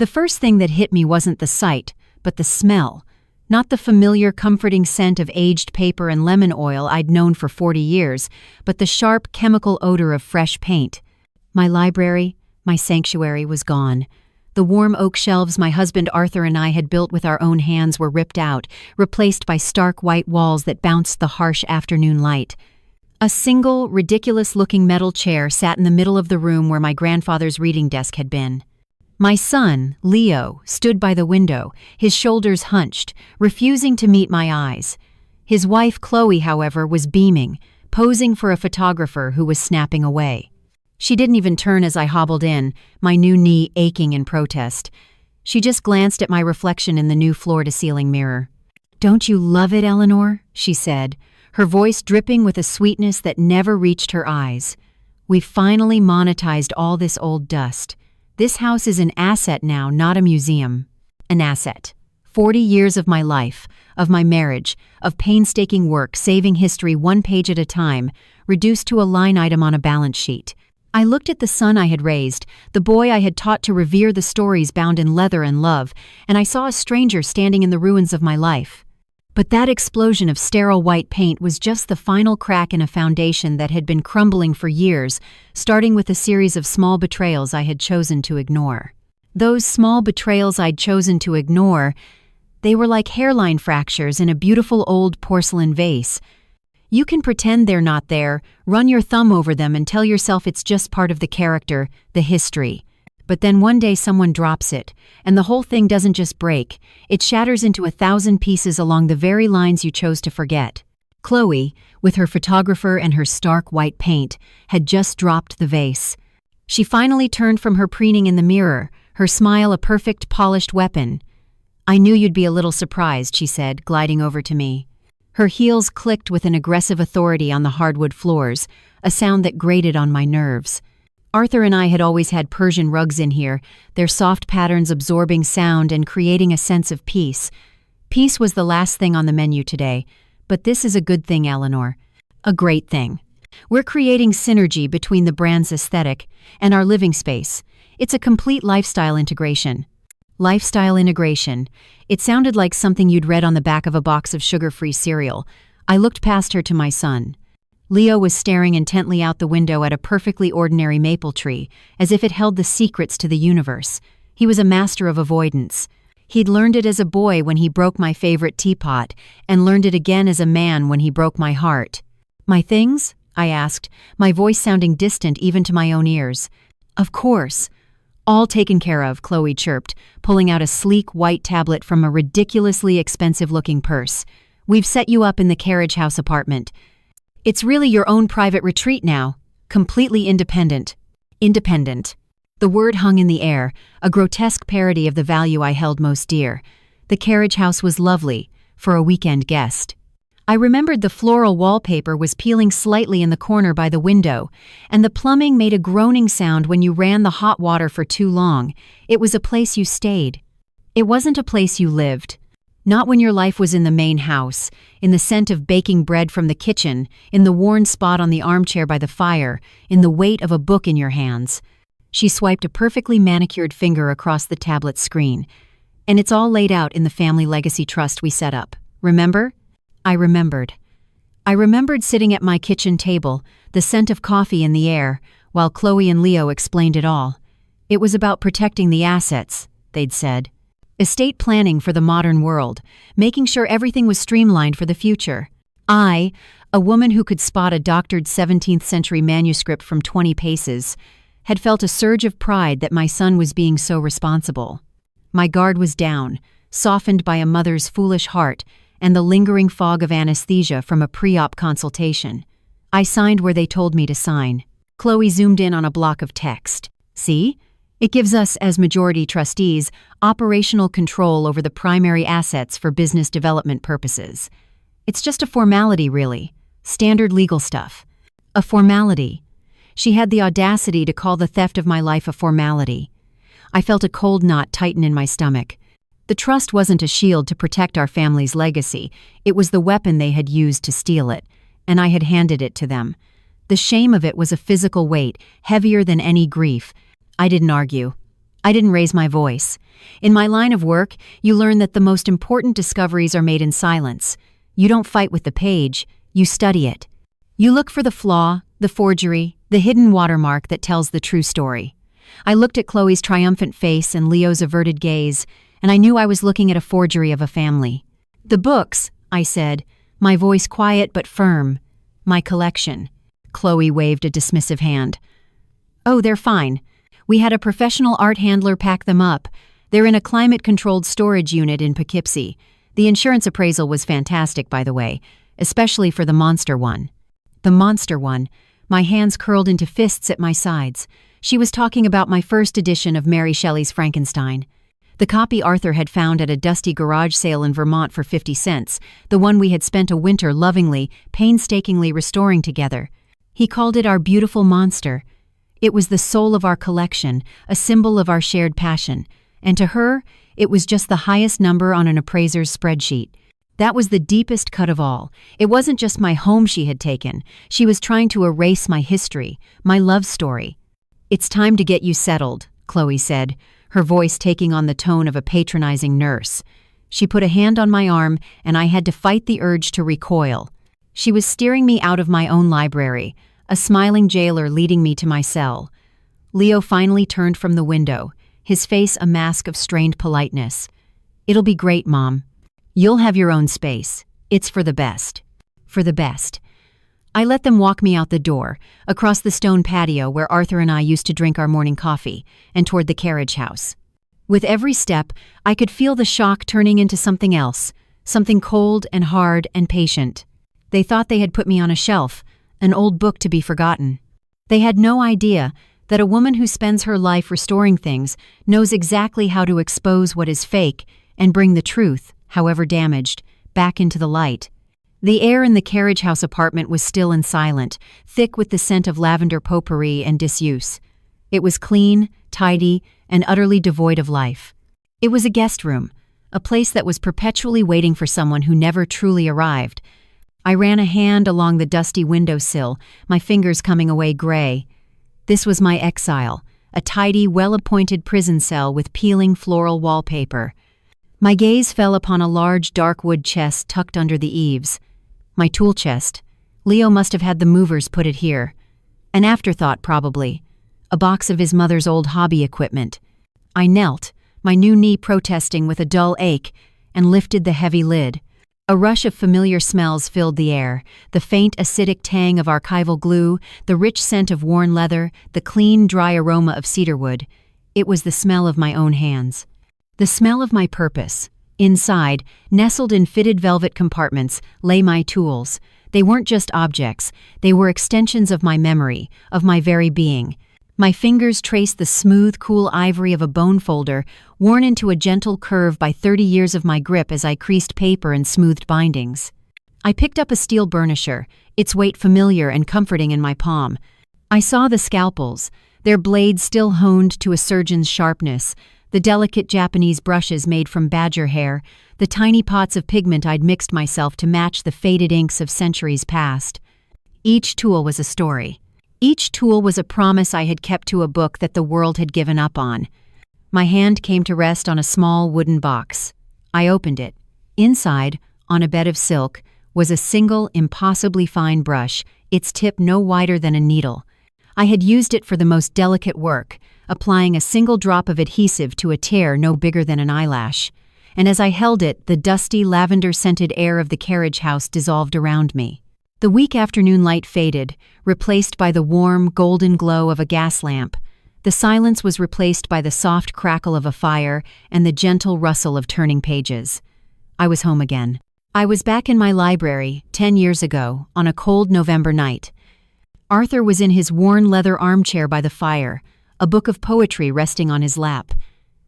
The first thing that hit me wasn't the sight, but the smell. Not the familiar, comforting scent of aged paper and lemon oil I'd known for 40 years, but the sharp, chemical odor of fresh paint. My library, my sanctuary, was gone. The warm oak shelves my husband Arthur and I had built with our own hands were ripped out, replaced by stark white walls that bounced the harsh afternoon light. A single, ridiculous-looking metal chair sat in the middle of the room where my grandfather's reading desk had been. My son, Leo, stood by the window, his shoulders hunched, refusing to meet my eyes. His wife, Chloe, however, was beaming, posing for a photographer who was snapping away. She didn't even turn as I hobbled in, my new knee aching in protest. She just glanced at my reflection in the new floor-to-ceiling mirror. "Don't you love it, Eleanor?" she said, her voice dripping with a sweetness that never reached her eyes. "We've finally monetized all this old dust. This house is an asset now, not a museum." An asset. 40 years of my life, of my marriage, of painstaking work saving history one page at a time, reduced to a line item on a balance sheet. I looked at the son I had raised, the boy I had taught to revere the stories bound in leather and love, and I saw a stranger standing in the ruins of my life. But that explosion of sterile white paint was just the final crack in a foundation that had been crumbling for years, starting with a series of small betrayals I had chosen to ignore. Those small betrayals I'd chosen to ignore, they were like hairline fractures in a beautiful old porcelain vase. You can pretend they're not there, run your thumb over them and tell yourself it's just part of the character, the history. But then one day someone drops it, and the whole thing doesn't just break, it shatters into 1,000 pieces along the very lines you chose to forget. Chloe, with her photographer and her stark white paint, had just dropped the vase. She finally turned from her preening in the mirror, her smile a perfect, polished weapon. "I knew you'd be a little surprised," she said, gliding over to me. Her heels clicked with an aggressive authority on the hardwood floors, a sound that grated on my nerves. Arthur and I had always had Persian rugs in here, their soft patterns absorbing sound and creating a sense of peace. Peace was the last thing on the menu today, but this is a good thing, Eleanor. A great thing. We're creating synergy between the brand's aesthetic and our living space. It's a complete lifestyle integration. Lifestyle integration. It sounded like something you'd read on the back of a box of sugar-free cereal. I looked past her to my son. Leo was staring intently out the window at a perfectly ordinary maple tree, as if it held the secrets to the universe. He was a master of avoidance. He'd learned it as a boy when he broke my favorite teapot, and learned it again as a man when he broke my heart. "My things?" I asked, my voice sounding distant even to my own ears. "Of course. All taken care of," Chloe chirped, pulling out a sleek white tablet from a ridiculously expensive-looking purse. "We've set you up in the carriage house apartment. It's really your own private retreat now, completely independent." Independent. The word hung in the air, a grotesque parody of the value I held most dear. The carriage house was lovely, for a weekend guest. I remembered the floral wallpaper was peeling slightly in the corner by the window, and the plumbing made a groaning sound when you ran the hot water for too long. It was a place you stayed. It wasn't a place you lived. Not when your life was in the main house, in the scent of baking bread from the kitchen, in the worn spot on the armchair by the fire, in the weight of a book in your hands. She swiped a perfectly manicured finger across the tablet screen. "And it's all laid out in the family legacy trust we set up. Remember?" I remembered. I remembered sitting at my kitchen table, the scent of coffee in the air, while Chloe and Leo explained it all. It was about protecting the assets, they'd said. Estate planning for the modern world, making sure everything was streamlined for the future. I, a woman who could spot a doctored 17th century manuscript from 20 paces, had felt a surge of pride that my son was being so responsible. My guard was down, softened by a mother's foolish heart and the lingering fog of anesthesia from a pre-op consultation. I signed where they told me to sign. Chloe zoomed in on a block of text. "See? It gives us, as majority trustees, operational control over the primary assets for business development purposes. It's just a formality, really. Standard legal stuff. A formality." She had the audacity to call the theft of my life a formality. I felt a cold knot tighten in my stomach. The trust wasn't a shield to protect our family's legacy. It was the weapon they had used to steal it, and I had handed it to them. The shame of it was a physical weight, heavier than any grief. I didn't argue. I didn't raise my voice. In my line of work, you learn that the most important discoveries are made in silence. You don't fight with the page, you study it. You look for the flaw, the forgery, the hidden watermark that tells the true story. I looked at Chloe's triumphant face and Leo's averted gaze, and I knew I was looking at a forgery of a family. "The books," I said, my voice quiet but firm. "My collection." Chloe waved a dismissive hand. "Oh, they're fine. We had a professional art handler pack them up. They're in a climate-controlled storage unit in Poughkeepsie. The insurance appraisal was fantastic, by the way, especially for the monster one." The monster one. My hands curled into fists at my sides. She was talking about my first edition of Mary Shelley's Frankenstein. The copy Arthur had found at a dusty garage sale in Vermont for 50 cents, the one we had spent a winter lovingly, painstakingly restoring together. He called it our beautiful monster. It was the soul of our collection, a symbol of our shared passion. And to her, it was just the highest number on an appraiser's spreadsheet. That was the deepest cut of all. It wasn't just my home she had taken. She was trying to erase my history, my love story. "It's time to get you settled," Chloe said, her voice taking on the tone of a patronizing nurse. She put a hand on my arm, and I had to fight the urge to recoil. She was steering me out of my own library, a smiling jailer leading me to my cell. Leo finally turned from the window, his face a mask of strained politeness. "It'll be great, Mom. You'll have your own space. It's for the best." For the best. I let them walk me out the door, across the stone patio where Arthur and I used to drink our morning coffee, and toward the carriage house. With every step, I could feel the shock turning into something else, something cold and hard and patient. They thought they had put me on a shelf, an old book to be forgotten. They had no idea that a woman who spends her life restoring things knows exactly how to expose what is fake and bring the truth, however damaged, back into the light. The air in the carriage house apartment was still and silent, thick with the scent of lavender potpourri and disuse. It was clean, tidy, and utterly devoid of life. It was a guest room, a place that was perpetually waiting for someone who never truly arrived. I ran a hand along the dusty windowsill, my fingers coming away gray. This was my exile, a tidy, well-appointed prison cell with peeling floral wallpaper. My gaze fell upon a large dark wood chest tucked under the eaves. My tool chest. Leo must have had the movers put it here. An afterthought, probably. A box of his mother's old hobby equipment. I knelt, my new knee protesting with a dull ache, and lifted the heavy lid. A rush of familiar smells filled the air, the faint acidic tang of archival glue, the rich scent of worn leather, the clean, dry aroma of cedarwood. It was the smell of my own hands. The smell of my purpose. Inside, nestled in fitted velvet compartments, lay my tools. They weren't just objects, they were extensions of my memory, of my very being. My fingers traced the smooth, cool ivory of a bone folder, worn into a gentle curve by 30 years of my grip as I creased paper and smoothed bindings. I picked up a steel burnisher, its weight familiar and comforting in my palm. I saw the scalpels, their blades still honed to a surgeon's sharpness, the delicate Japanese brushes made from badger hair, the tiny pots of pigment I'd mixed myself to match the faded inks of centuries past. Each tool was a story. Each tool was a promise I had kept to a book that the world had given up on. My hand came to rest on a small wooden box. I opened it. Inside, on a bed of silk, was a single, impossibly fine brush, its tip no wider than a needle. I had used it for the most delicate work, applying a single drop of adhesive to a tear no bigger than an eyelash. And as I held it, the dusty, lavender-scented air of the carriage house dissolved around me. The weak afternoon light faded, replaced by the warm, golden glow of a gas lamp. The silence was replaced by the soft crackle of a fire and the gentle rustle of turning pages. I was home again. I was back in my library, 10 years ago, on a cold November night. Arthur was in his worn leather armchair by the fire, a book of poetry resting on his lap.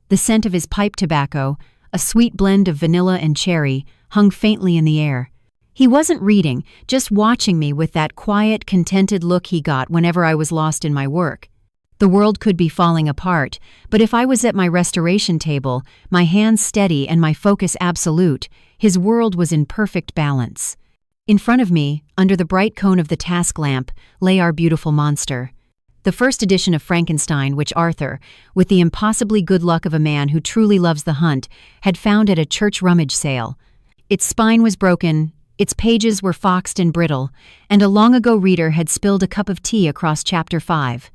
The scent of his pipe tobacco, a sweet blend of vanilla and cherry, hung faintly in the air. He wasn't reading, just watching me with that quiet, contented look he got whenever I was lost in my work. The world could be falling apart, but if I was at my restoration table, my hands steady and my focus absolute, his world was in perfect balance. In front of me, under the bright cone of the task lamp, lay our beautiful monster. The first edition of Frankenstein, which Arthur, with the impossibly good luck of a man who truly loves the hunt, had found at a church rummage sale. Its spine was broken, its pages were foxed and brittle, and a long-ago reader had spilled a cup of tea across chapter 5.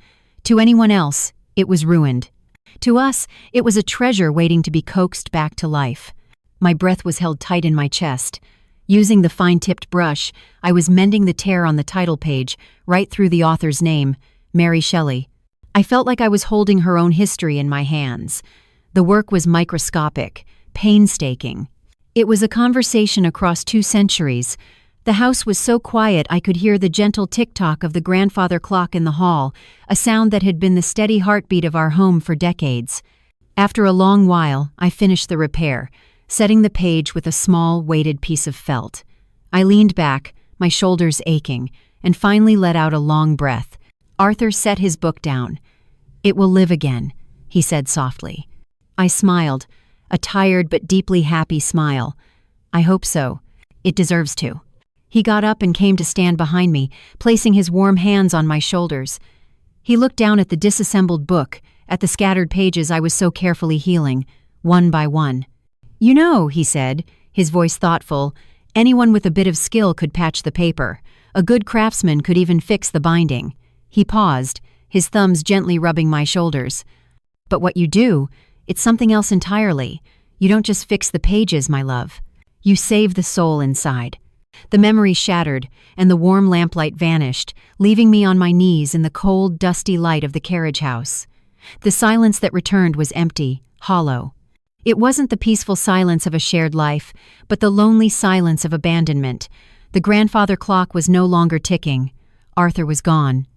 To anyone else, it was ruined. To us, it was a treasure waiting to be coaxed back to life. My breath was held tight in my chest. Using the fine-tipped brush, I was mending the tear on the title page, right through the author's name, Mary Shelley. I felt like I was holding her own history in my hands. The work was microscopic, painstaking. It was a conversation across 2 centuries. The house was so quiet I could hear the gentle tick-tock of the grandfather clock in the hall, a sound that had been the steady heartbeat of our home for decades. After a long while, I finished the repair, setting the page with a small, weighted piece of felt. I leaned back, my shoulders aching, and finally let out a long breath. Arthur set his book down. "It will live again," he said softly. I smiled, a tired but deeply happy smile. "I hope so. It deserves to." He got up and came to stand behind me, placing his warm hands on my shoulders. He looked down at the disassembled book, at the scattered pages I was so carefully healing, one by one. "You know," he said, his voice thoughtful, "anyone with a bit of skill could patch the paper. A good craftsman could even fix the binding." He paused, his thumbs gently rubbing my shoulders. "But what you do, it's something else entirely. You don't just fix the pages, my love. You save the soul inside." The memory shattered, and the warm lamplight vanished, leaving me on my knees in the cold, dusty light of the carriage house. The silence that returned was empty, hollow. It wasn't the peaceful silence of a shared life, but the lonely silence of abandonment. The grandfather clock was no longer ticking. Arthur was gone.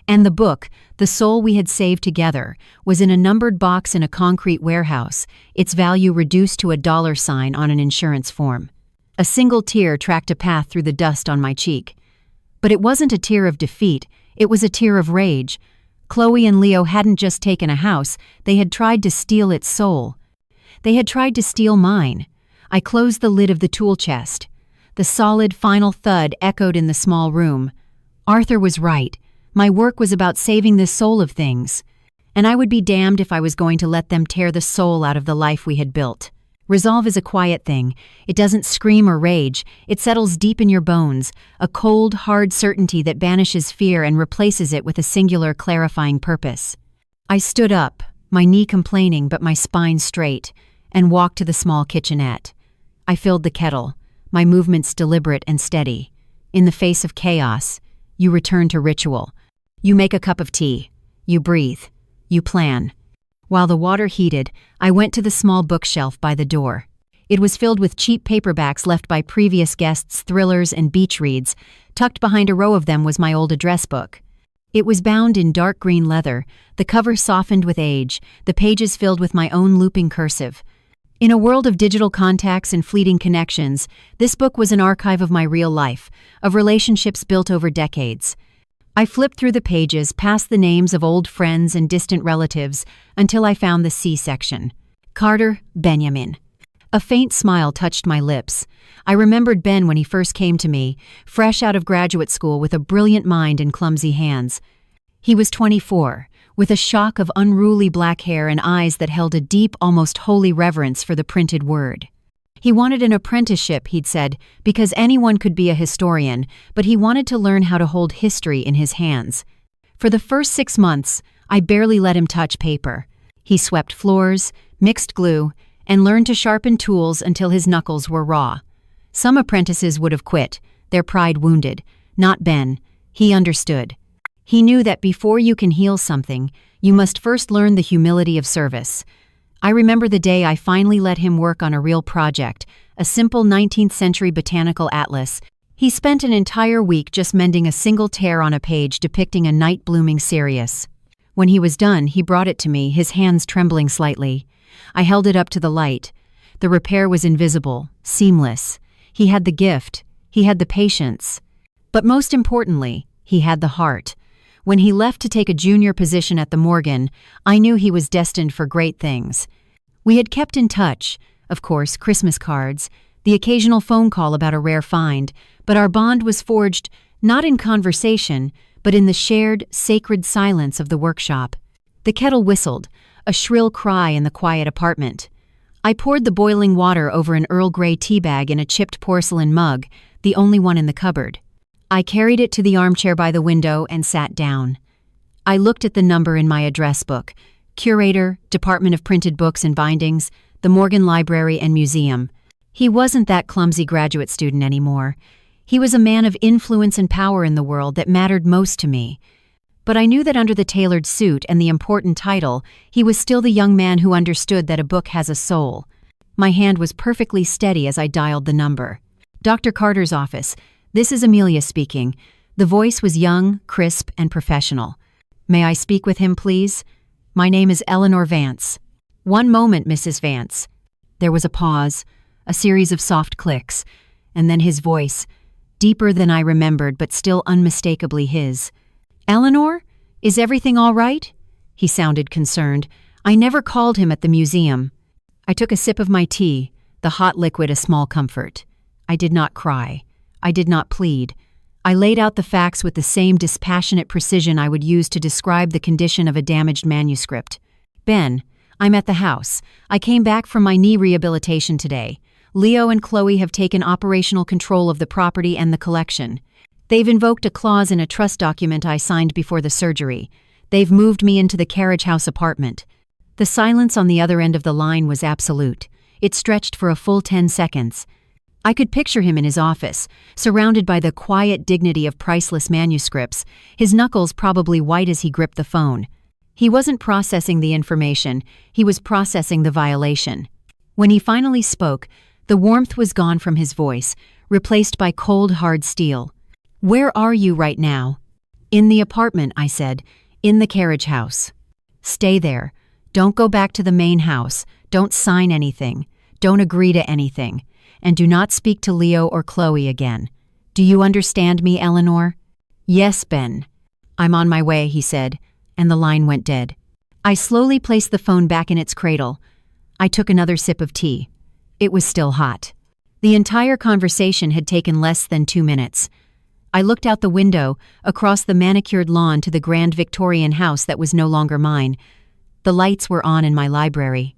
And the book, the soul we had saved together, was in a numbered box in a concrete warehouse, its value reduced to a $sign on an insurance form. A single tear tracked a path through the dust on my cheek. But it wasn't a tear of defeat, it was a tear of rage. Chloe and Leo hadn't just taken a house, they had tried to steal its soul. They had tried to steal mine. I closed the lid of the tool chest. The solid, final thud echoed in the small room. Arthur was right. My work was about saving the soul of things. And I would be damned if I was going to let them tear the soul out of the life we had built. Resolve is a quiet thing. It doesn't scream or rage. It settles deep in your bones, a cold, hard certainty that banishes fear and replaces it with a singular, clarifying purpose. I stood up, my knee complaining but my spine straight, and walked to the small kitchenette. I filled the kettle, my movements deliberate and steady. In the face of chaos, you return to ritual. You make a cup of tea. You breathe. You plan. While the water heated, I went to the small bookshelf by the door. It was filled with cheap paperbacks left by previous guests' thrillers and beach reads. Tucked behind a row of them was my old address book. It was bound in dark green leather, the cover softened with age, the pages filled with my own looping cursive. In a world of digital contacts and fleeting connections, this book was an archive of my real life, of relationships built over decades. I flipped through the pages, past the names of old friends and distant relatives, until I found the C section. Carter Benjamin. A faint smile touched my lips. I remembered Ben when he first came to me, fresh out of graduate school with a brilliant mind and clumsy hands. He was 24, with a shock of unruly black hair and eyes that held a deep, almost holy reverence for the printed word. He wanted an apprenticeship, he'd said, because anyone could be a historian, but he wanted to learn how to hold history in his hands. For the first 6 months, I barely let him touch paper. He swept floors, mixed glue, and learned to sharpen tools until his knuckles were raw. Some apprentices would have quit, their pride wounded. Not Ben. He understood. He knew that before you can heal something, you must first learn the humility of service. I remember the day I finally let him work on a real project, a simple 19th century botanical atlas. He spent an entire week just mending a single tear on a page depicting a night blooming cereus. When he was done, he brought it to me, his hands trembling slightly. I held it up to the light. The repair was invisible, seamless. He had the gift. He had the patience. But most importantly, he had the heart. When he left to take a junior position at the Morgan, I knew he was destined for great things. We had kept in touch, of course, Christmas cards, the occasional phone call about a rare find, but our bond was forged not in conversation, but in the shared, sacred silence of the workshop. The kettle whistled, a shrill cry in the quiet apartment. I poured the boiling water over an Earl Grey tea bag in a chipped porcelain mug, the only one in the cupboard. I carried it to the armchair by the window and sat down. I looked at the number in my address book: Curator, Department of Printed Books and Bindings, the Morgan Library and Museum. He wasn't that clumsy graduate student anymore. He was a man of influence and power in the world that mattered most to me. But I knew that under the tailored suit and the important title, he was still the young man who understood that a book has a soul. My hand was perfectly steady as I dialed the number. Dr. Carter's office. This is Amelia speaking. The voice was young, crisp, and professional. May I speak with him, please? My name is Eleanor Vance. One moment, Mrs. Vance. There was a pause, a series of soft clicks, and then his voice, deeper than I remembered but still unmistakably his. Eleanor? Is everything all right? He sounded concerned. I never called him at the museum. I took a sip of my tea, the hot liquid a small comfort. I did not cry. I did not plead. I laid out the facts with the same dispassionate precision I would use to describe the condition of a damaged manuscript. Ben, I'm at the house. I came back from my knee rehabilitation today. Leo and Chloe have taken operational control of the property and the collection. They've invoked a clause in a trust document I signed before the surgery. They've moved me into the carriage house apartment. The silence on the other end of the line was absolute. It stretched for a full 10 seconds. I could picture him in his office, surrounded by the quiet dignity of priceless manuscripts, his knuckles probably white as he gripped the phone. He wasn't processing the information, he was processing the violation. When he finally spoke, the warmth was gone from his voice, replaced by cold, hard steel. Where are you right now? In the apartment, I said. In the carriage house. Stay there. Don't go back to the main house. Don't sign anything. Don't agree to anything. And do not speak to Leo or Chloe again. Do you understand me, Eleanor? Yes, Ben. I'm on my way, he said, and the line went dead. I slowly placed the phone back in its cradle. I took another sip of tea. It was still hot. The entire conversation had taken less than 2 minutes. I looked out the window, across the manicured lawn to the grand Victorian house that was no longer mine. The lights were on in my library.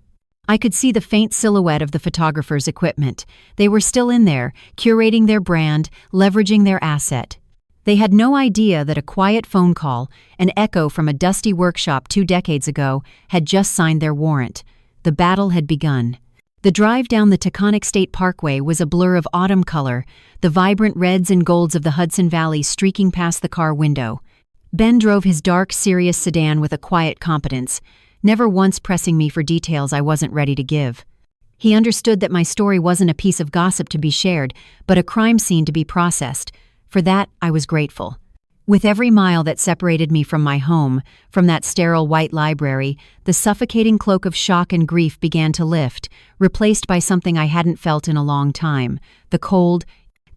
I could see the faint silhouette of the photographer's equipment. They were still in there, curating their brand, leveraging their asset. They had no idea that a quiet phone call, an echo from a dusty workshop 2 decades ago, had just signed their warrant. The battle had begun. The drive down the Taconic State Parkway was a blur of autumn color, the vibrant reds and golds of the Hudson Valley streaking past the car window. Ben drove his dark, serious sedan with a quiet competence, never once pressing me for details I wasn't ready to give. He understood that my story wasn't a piece of gossip to be shared, but a crime scene to be processed. For that, I was grateful. With every mile that separated me from my home, from that sterile white library, the suffocating cloak of shock and grief began to lift, replaced by something I hadn't felt in a long time, the cold,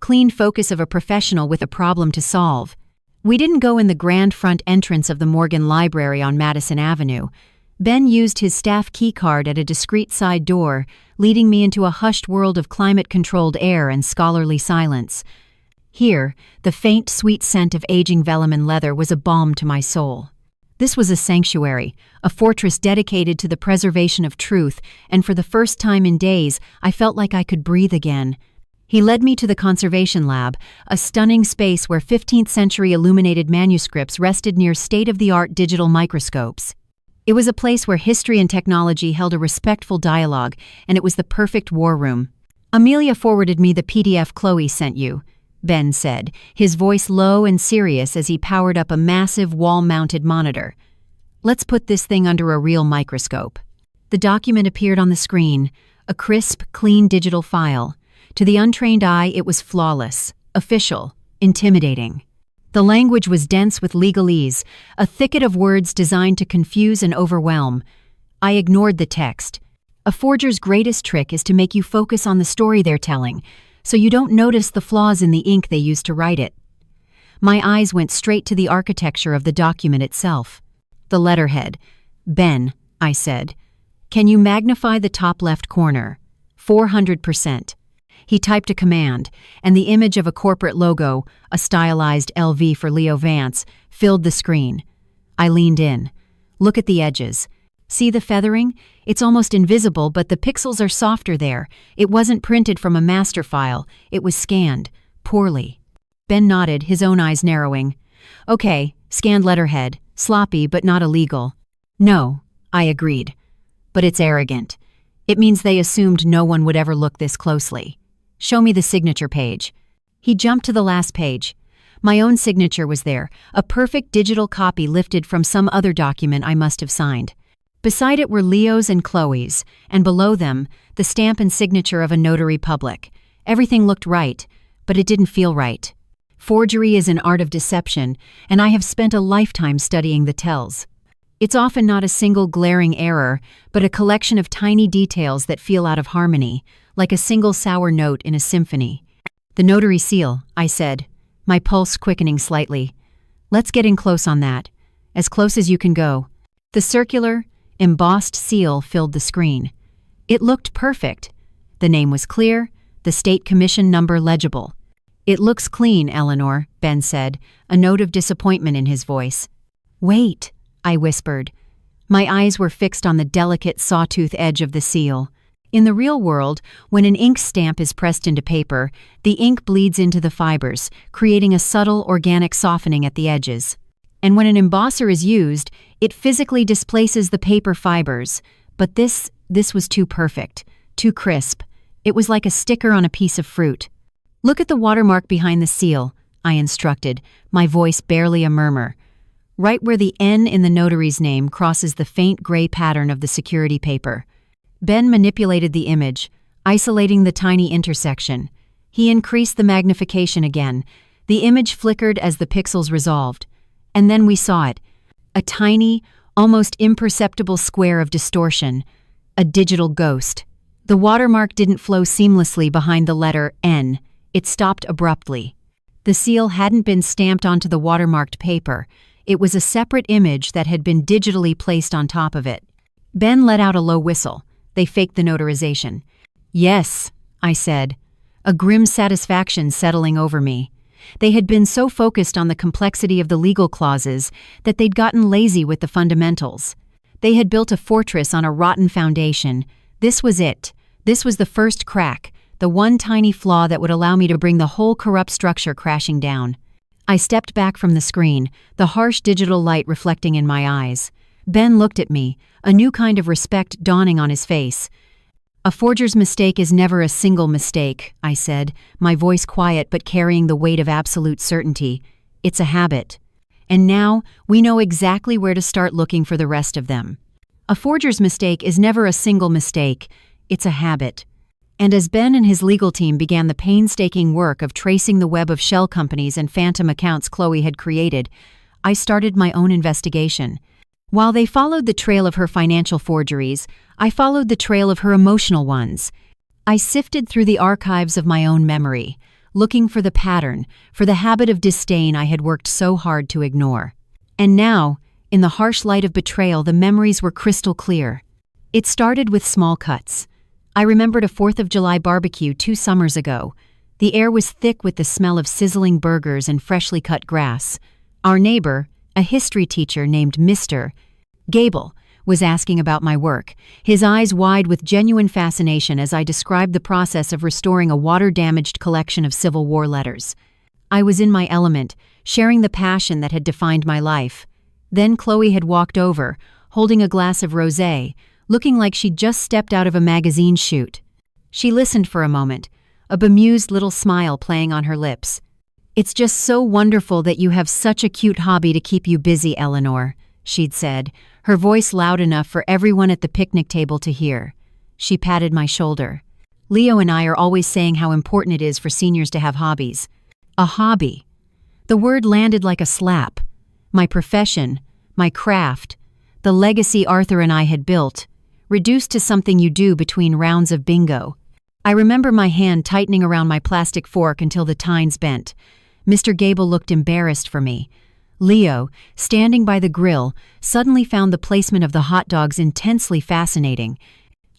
clean focus of a professional with a problem to solve. We didn't go in the grand front entrance of the Morgan Library on Madison Avenue. Ben used his staff keycard at a discreet side door, leading me into a hushed world of climate-controlled air and scholarly silence. Here, the faint, sweet scent of aging vellum and leather was a balm to my soul. This was a sanctuary, a fortress dedicated to the preservation of truth, and for the first time in days, I felt like I could breathe again. He led me to the conservation lab, a stunning space where 15th-century illuminated manuscripts rested near state-of-the-art digital microscopes. It was a place where history and technology held a respectful dialogue, and it was the perfect war room. Amelia forwarded me the PDF Chloe sent you, Ben said, his voice low and serious as he powered up a massive wall-mounted monitor. Let's put this thing under a real microscope. The document appeared on the screen, a crisp, clean digital file. To the untrained eye, it was flawless, official, intimidating. The language was dense with legalese, a thicket of words designed to confuse and overwhelm. I ignored the text. A forger's greatest trick is to make you focus on the story they're telling, so you don't notice the flaws in the ink they used to write it. My eyes went straight to the architecture of the document itself. The letterhead. Ben, I said. Can you magnify the top left corner? 400%. He typed a command, and the image of a corporate logo, a stylized LV for Leo Vance, filled the screen. I leaned in. Look at the edges. See the feathering? It's almost invisible, but the pixels are softer there. It wasn't printed from a master file. It was scanned. Poorly. Ben nodded, his own eyes narrowing. Okay, scanned letterhead. Sloppy, but not illegal. No, I agreed. But it's arrogant. It means they assumed no one would ever look this closely. Show me the signature page. He jumped to the last page. My own signature was there, a perfect digital copy lifted from some other document I must have signed. Beside it were Leo's and Chloe's, and below them, the stamp and signature of a notary public. Everything looked right, but it didn't feel right. Forgery is an art of deception, and I have spent a lifetime studying the tells. It's often not a single glaring error, but a collection of tiny details that feel out of harmony, like a single sour note in a symphony. The notary seal, I said, my pulse quickening slightly. Let's get in close on that. As close as you can go. The circular, embossed seal filled the screen. It looked perfect. The name was clear, the state commission number legible. It looks clean, Eleanor, Ben said, a note of disappointment in his voice. Wait, I whispered. My eyes were fixed on the delicate sawtooth edge of the seal. In the real world, when an ink stamp is pressed into paper, the ink bleeds into the fibers, creating a subtle organic softening at the edges. And when an embosser is used, it physically displaces the paper fibers. But this was too perfect, too crisp. It was like a sticker on a piece of fruit. Look at the watermark behind the seal, I instructed, my voice barely a murmur. Right where the N in the notary's name crosses the faint gray pattern of the security paper. Ben manipulated the image, isolating the tiny intersection. He increased the magnification again. The image flickered as the pixels resolved. And then we saw it. A tiny, almost imperceptible square of distortion. A digital ghost. The watermark didn't flow seamlessly behind the letter N. It stopped abruptly. The seal hadn't been stamped onto the watermarked paper. It was a separate image that had been digitally placed on top of it. Ben let out a low whistle. They faked the notarization. Yes, I said, a grim satisfaction settling over me. They had been so focused on the complexity of the legal clauses that they'd gotten lazy with the fundamentals. They had built a fortress on a rotten foundation. This was it. This was the first crack, the one tiny flaw that would allow me to bring the whole corrupt structure crashing down. I stepped back from the screen, the harsh digital light reflecting in my eyes. Ben looked at me, a new kind of respect dawning on his face. A forger's mistake is never a single mistake, I said, my voice quiet but carrying the weight of absolute certainty. It's a habit. And now, we know exactly where to start looking for the rest of them. A forger's mistake is never a single mistake. It's a habit. And as Ben and his legal team began the painstaking work of tracing the web of shell companies and phantom accounts Chloe had created, I started my own investigation. While they followed the trail of her financial forgeries, I followed the trail of her emotional ones. I sifted through the archives of my own memory, looking for the pattern, for the habit of disdain I had worked so hard to ignore. And now, in the harsh light of betrayal, the memories were crystal clear. It started with small cuts. I remembered a 4th of July barbecue 2 summers ago. The air was thick with the smell of sizzling burgers and freshly cut grass. Our neighbor, a history teacher named Mr. Gable, was asking about my work, his eyes wide with genuine fascination as I described the process of restoring a water-damaged collection of Civil War letters. I was in my element, sharing the passion that had defined my life. Then Chloe had walked over, holding a glass of rosé, looking like she'd just stepped out of a magazine shoot. She listened for a moment, a bemused little smile playing on her lips. "It's just so wonderful that you have such a cute hobby to keep you busy, Eleanor," she'd said, her voice loud enough for everyone at the picnic table to hear. She patted my shoulder. "Leo and I are always saying how important it is for seniors to have hobbies." A hobby. The word landed like a slap. My profession, my craft, the legacy Arthur and I had built, reduced to something you do between rounds of bingo. I remember my hand tightening around my plastic fork until the tines bent. Mr. Gable looked embarrassed for me. Leo, standing by the grill, suddenly found the placement of the hot dogs intensely fascinating.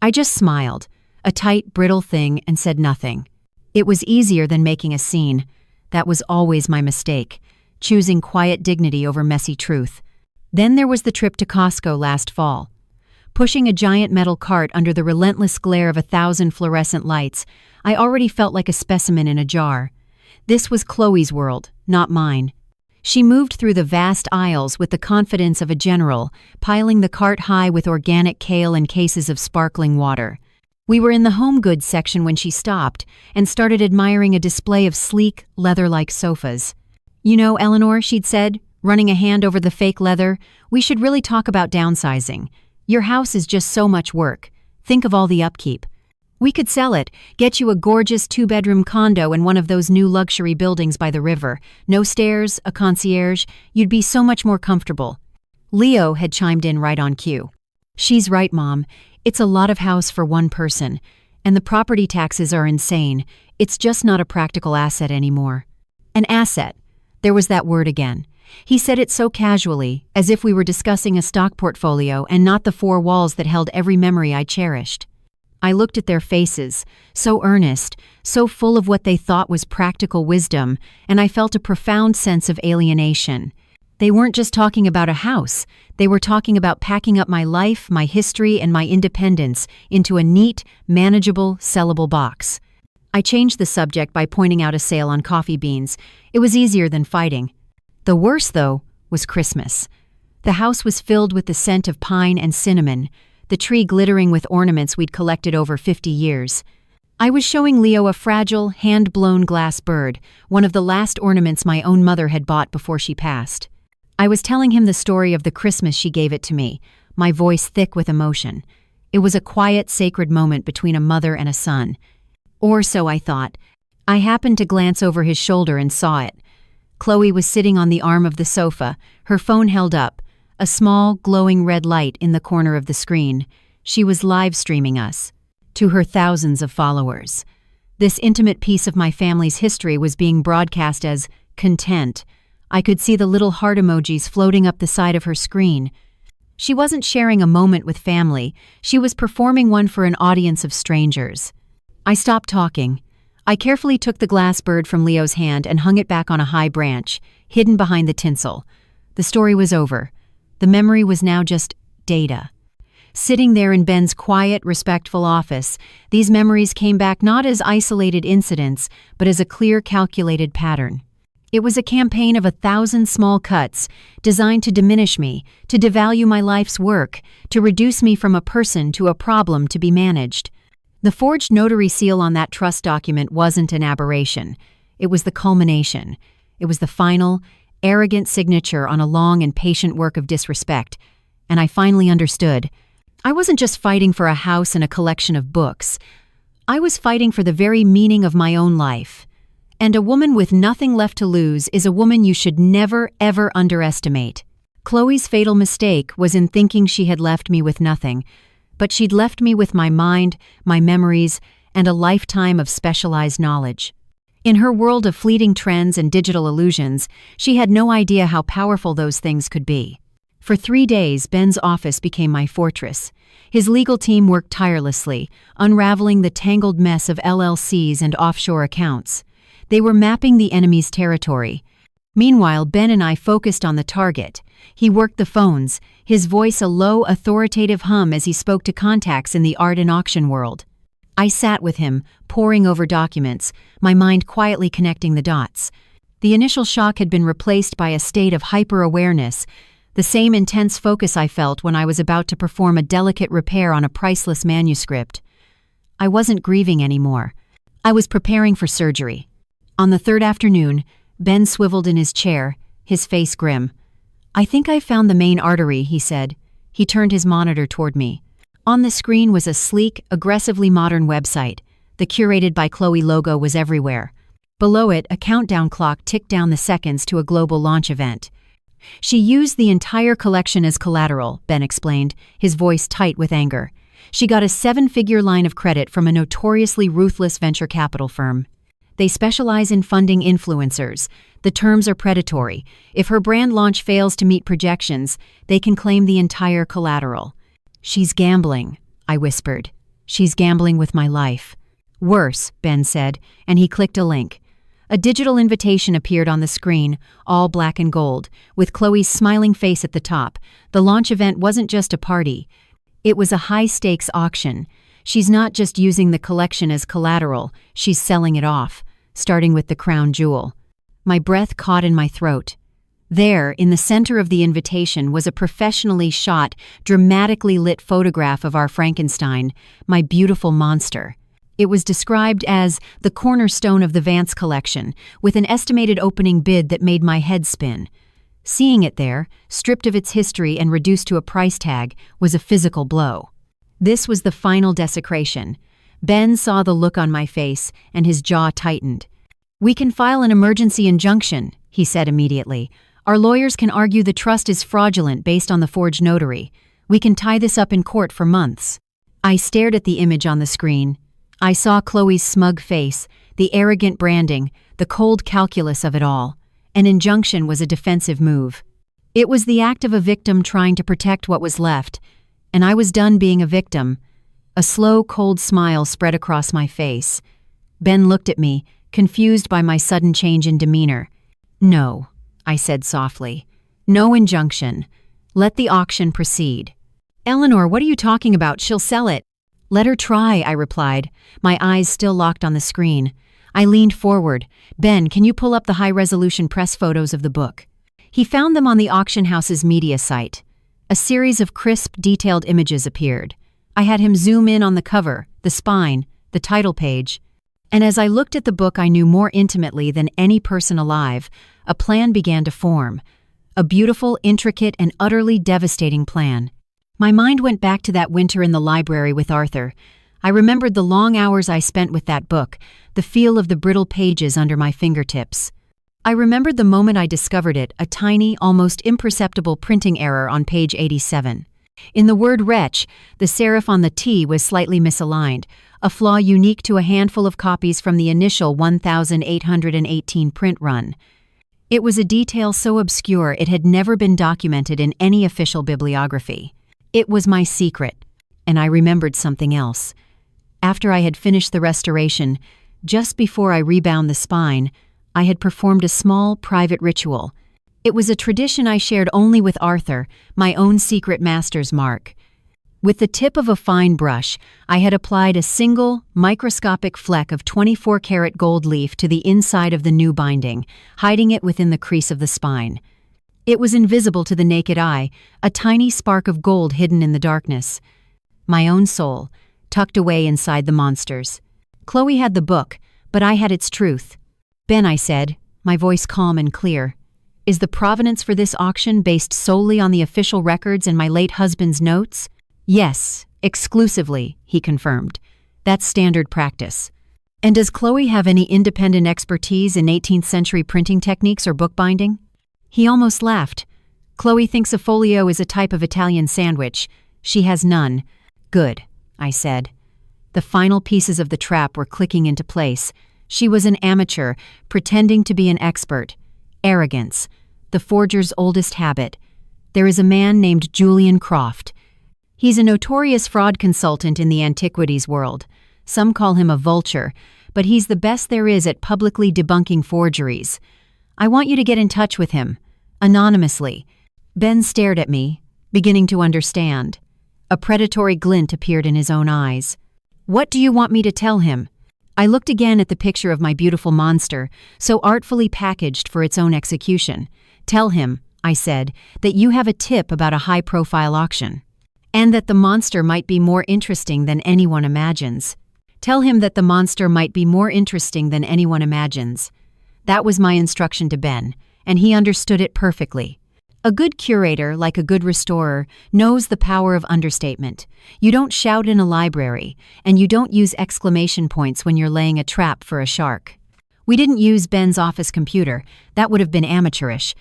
I just smiled, a tight, brittle thing, and said nothing. It was easier than making a scene. That was always my mistake, choosing quiet dignity over messy truth. Then there was the trip to Costco last fall. Pushing a giant metal cart under the relentless glare of 1,000 fluorescent lights, I already felt like a specimen in a jar. This was Chloe's world, not mine. She moved through the vast aisles with the confidence of a general, piling the cart high with organic kale and cases of sparkling water. We were in the home goods section when she stopped and started admiring a display of sleek, leather-like sofas. "You know, Eleanor," she'd said, running a hand over the fake leather, "we should really talk about downsizing. Your house is just so much work. Think of all the upkeep. We could sell it, get you a gorgeous 2-bedroom condo in one of those new luxury buildings by the river. No stairs, a concierge. You'd be so much more comfortable." Leo had chimed in right on cue. "She's right, Mom. It's a lot of house for one person. And the property taxes are insane. It's just not a practical asset anymore." An asset. There was that word again. He said it so casually, as if we were discussing a stock portfolio and not the 4 walls that held every memory I cherished. I looked at their faces, so earnest, so full of what they thought was practical wisdom, and I felt a profound sense of alienation. They weren't just talking about a house. They were talking about packing up my life, my history, and my independence into a neat, manageable, sellable box. I changed the subject by pointing out a sale on coffee beans. It was easier than fighting. The worst, though, was Christmas. The house was filled with the scent of pine and cinnamon, the tree glittering with ornaments we'd collected over 50 years. I was showing Leo a fragile, hand-blown glass bird, one of the last ornaments my own mother had bought before she passed. I was telling him the story of the Christmas she gave it to me, my voice thick with emotion. It was a quiet, sacred moment between a mother and a son. Or so I thought. I happened to glance over his shoulder and saw it. Chloe was sitting on the arm of the sofa, her phone held up, a small, glowing red light in the corner of the screen. She was live-streaming us, to her thousands of followers. This intimate piece of my family's history was being broadcast as content. I could see the little heart emojis floating up the side of her screen. She wasn't sharing a moment with family, she was performing one for an audience of strangers. I stopped talking. I carefully took the glass bird from Leo's hand and hung it back on a high branch, hidden behind the tinsel. The story was over. The memory was now just data. Sitting there in Ben's quiet, respectful office, these memories came back not as isolated incidents, but as a clear, calculated pattern. It was a campaign of 1,000 small cuts, designed to diminish me, to devalue my life's work, to reduce me from a person to a problem to be managed. The forged notary seal on that trust document wasn't an aberration. It was the culmination. It was the final, arrogant signature on a long and patient work of disrespect. And I finally understood. I wasn't just fighting for a house and a collection of books. I was fighting for the very meaning of my own life. And a woman with nothing left to lose is a woman you should never, ever underestimate. Chloe's fatal mistake was in thinking she had left me with nothing. But she'd left me with my mind, my memories, and a lifetime of specialized knowledge. In her world of fleeting trends and digital illusions, she had no idea how powerful those things could be. For 3 days, Ben's office became my fortress. His legal team worked tirelessly, unraveling the tangled mess of LLCs and offshore accounts. They were mapping the enemy's territory. Meanwhile, Ben and I focused on the target. He worked the phones, his voice a low, authoritative hum as he spoke to contacts in the art and auction world. I sat with him, poring over documents, my mind quietly connecting the dots. The initial shock had been replaced by a state of hyper-awareness, the same intense focus I felt when I was about to perform a delicate repair on a priceless manuscript. I wasn't grieving anymore. I was preparing for surgery. On the 3rd afternoon, Ben swiveled in his chair, his face grim. "I think I found the main artery," he said. He turned his monitor toward me. On the screen was a sleek, aggressively modern website. The curated by Chloe logo was everywhere. Below it, a countdown clock ticked down the seconds to a global launch event. "She used the entire collection as collateral," Ben explained, his voice tight with anger. "She got a 7-figure line of credit from a notoriously ruthless venture capital firm. They specialize in funding influencers. The terms are predatory. If her brand launch fails to meet projections, they can claim the entire collateral." "She's gambling," I whispered. "She's gambling with my life." Worse, Ben said, and he clicked a link. A digital invitation appeared on the screen, all black and gold, with Chloe's smiling face at the top. The launch event wasn't just a party. It was a high-stakes auction. She's not just using the collection as collateral, she's selling it off, starting with the crown jewel. My breath caught in my throat. There, in the center of the invitation, was a professionally shot, dramatically lit photograph of our Frankenstein, my beautiful monster. It was described as the cornerstone of the Vance collection, with an estimated opening bid that made my head spin. Seeing it there, stripped of its history and reduced to a price tag, was a physical blow. This was the final desecration. Ben saw the look on my face, and his jaw tightened. "We can file an emergency injunction," he said immediately. "Our lawyers can argue the trust is fraudulent based on the forged notary. We can tie this up in court for months." I stared at the image on the screen. I saw Chloe's smug face, the arrogant branding, the cold calculus of it all. An injunction was a defensive move. It was the act of a victim trying to protect what was left, and I was done being a victim. A slow, cold smile spread across my face. Ben looked at me, confused by my sudden change in demeanor. "No," I said softly. "No injunction. Let the auction proceed." "Eleanor, what are you talking about? She'll sell it." "Let her try," I replied, my eyes still locked on the screen. I leaned forward. "Ben, can you pull up the high-resolution press photos of the book?" He found them on the auction house's media site. A series of crisp, detailed images appeared. I had him zoom in on the cover, the spine, the title page. And as I looked at the book I knew more intimately than any person alive, a plan began to form. A beautiful, intricate, and utterly devastating plan. My mind went back to that winter in the library with Arthur. I remembered the long hours I spent with that book, the feel of the brittle pages under my fingertips. I remembered the moment I discovered it, a tiny, almost imperceptible printing error on page 87. In the word wretch, the serif on the T was slightly misaligned, a flaw unique to a handful of copies from the initial 1818 print run. It was a detail so obscure it had never been documented in any official bibliography. It was my secret, and I remembered something else. After I had finished the restoration, just before I rebound the spine, I had performed a small, private ritual. It was a tradition I shared only with Arthur, my own secret master's mark. With the tip of a fine brush, I had applied a single, microscopic fleck of 24-karat gold leaf to the inside of the new binding, hiding it within the crease of the spine. It was invisible to the naked eye, a tiny spark of gold hidden in the darkness. My own soul, tucked away inside the monsters. Chloe had the book, but I had its truth. "Ben," I said, my voice calm and clear, "is the provenance for this auction based solely on the official records and my late husband's notes?" "Yes, exclusively," he confirmed. "That's standard practice." "And does Chloe have any independent expertise in 18th century printing techniques or bookbinding?" He almost laughed. "Chloe thinks a folio is a type of Italian sandwich. She has none." "Good," I said. The final pieces of the trap were clicking into place. She was an amateur, pretending to be an expert. Arrogance, the forger's oldest habit. There is a man named Julian Croft. He's a notorious fraud consultant in the antiquities world. Some call him a vulture, but he's the best there is at publicly debunking forgeries. I want you to get in touch with him, anonymously. Ben stared at me, beginning to understand. A predatory glint appeared in his own eyes. "What do you want me to tell him?" I looked again at the picture of my beautiful monster, so artfully packaged for its own execution. "Tell him," I said, "that you have a tip about a high-profile auction, and that the monster might be more interesting than anyone imagines." Tell him that the monster might be more interesting than anyone imagines. That was my instruction to Ben, and he understood it perfectly. A good curator, like a good restorer, knows the power of understatement. You don't shout in a library, and you don't use exclamation points when you're laying a trap for a shark. We didn't use Ben's office computer. That would have been amateurish.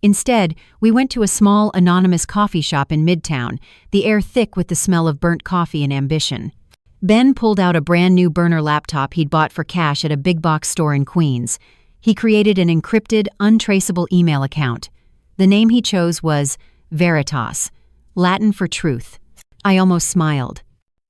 Instead, we went to a small, anonymous coffee shop in Midtown, the air thick with the smell of burnt coffee and ambition. Ben pulled out a brand-new burner laptop he'd bought for cash at a big-box store in Queens. He created an encrypted, untraceable email account. The name he chose was Veritas, Latin for truth. I almost smiled.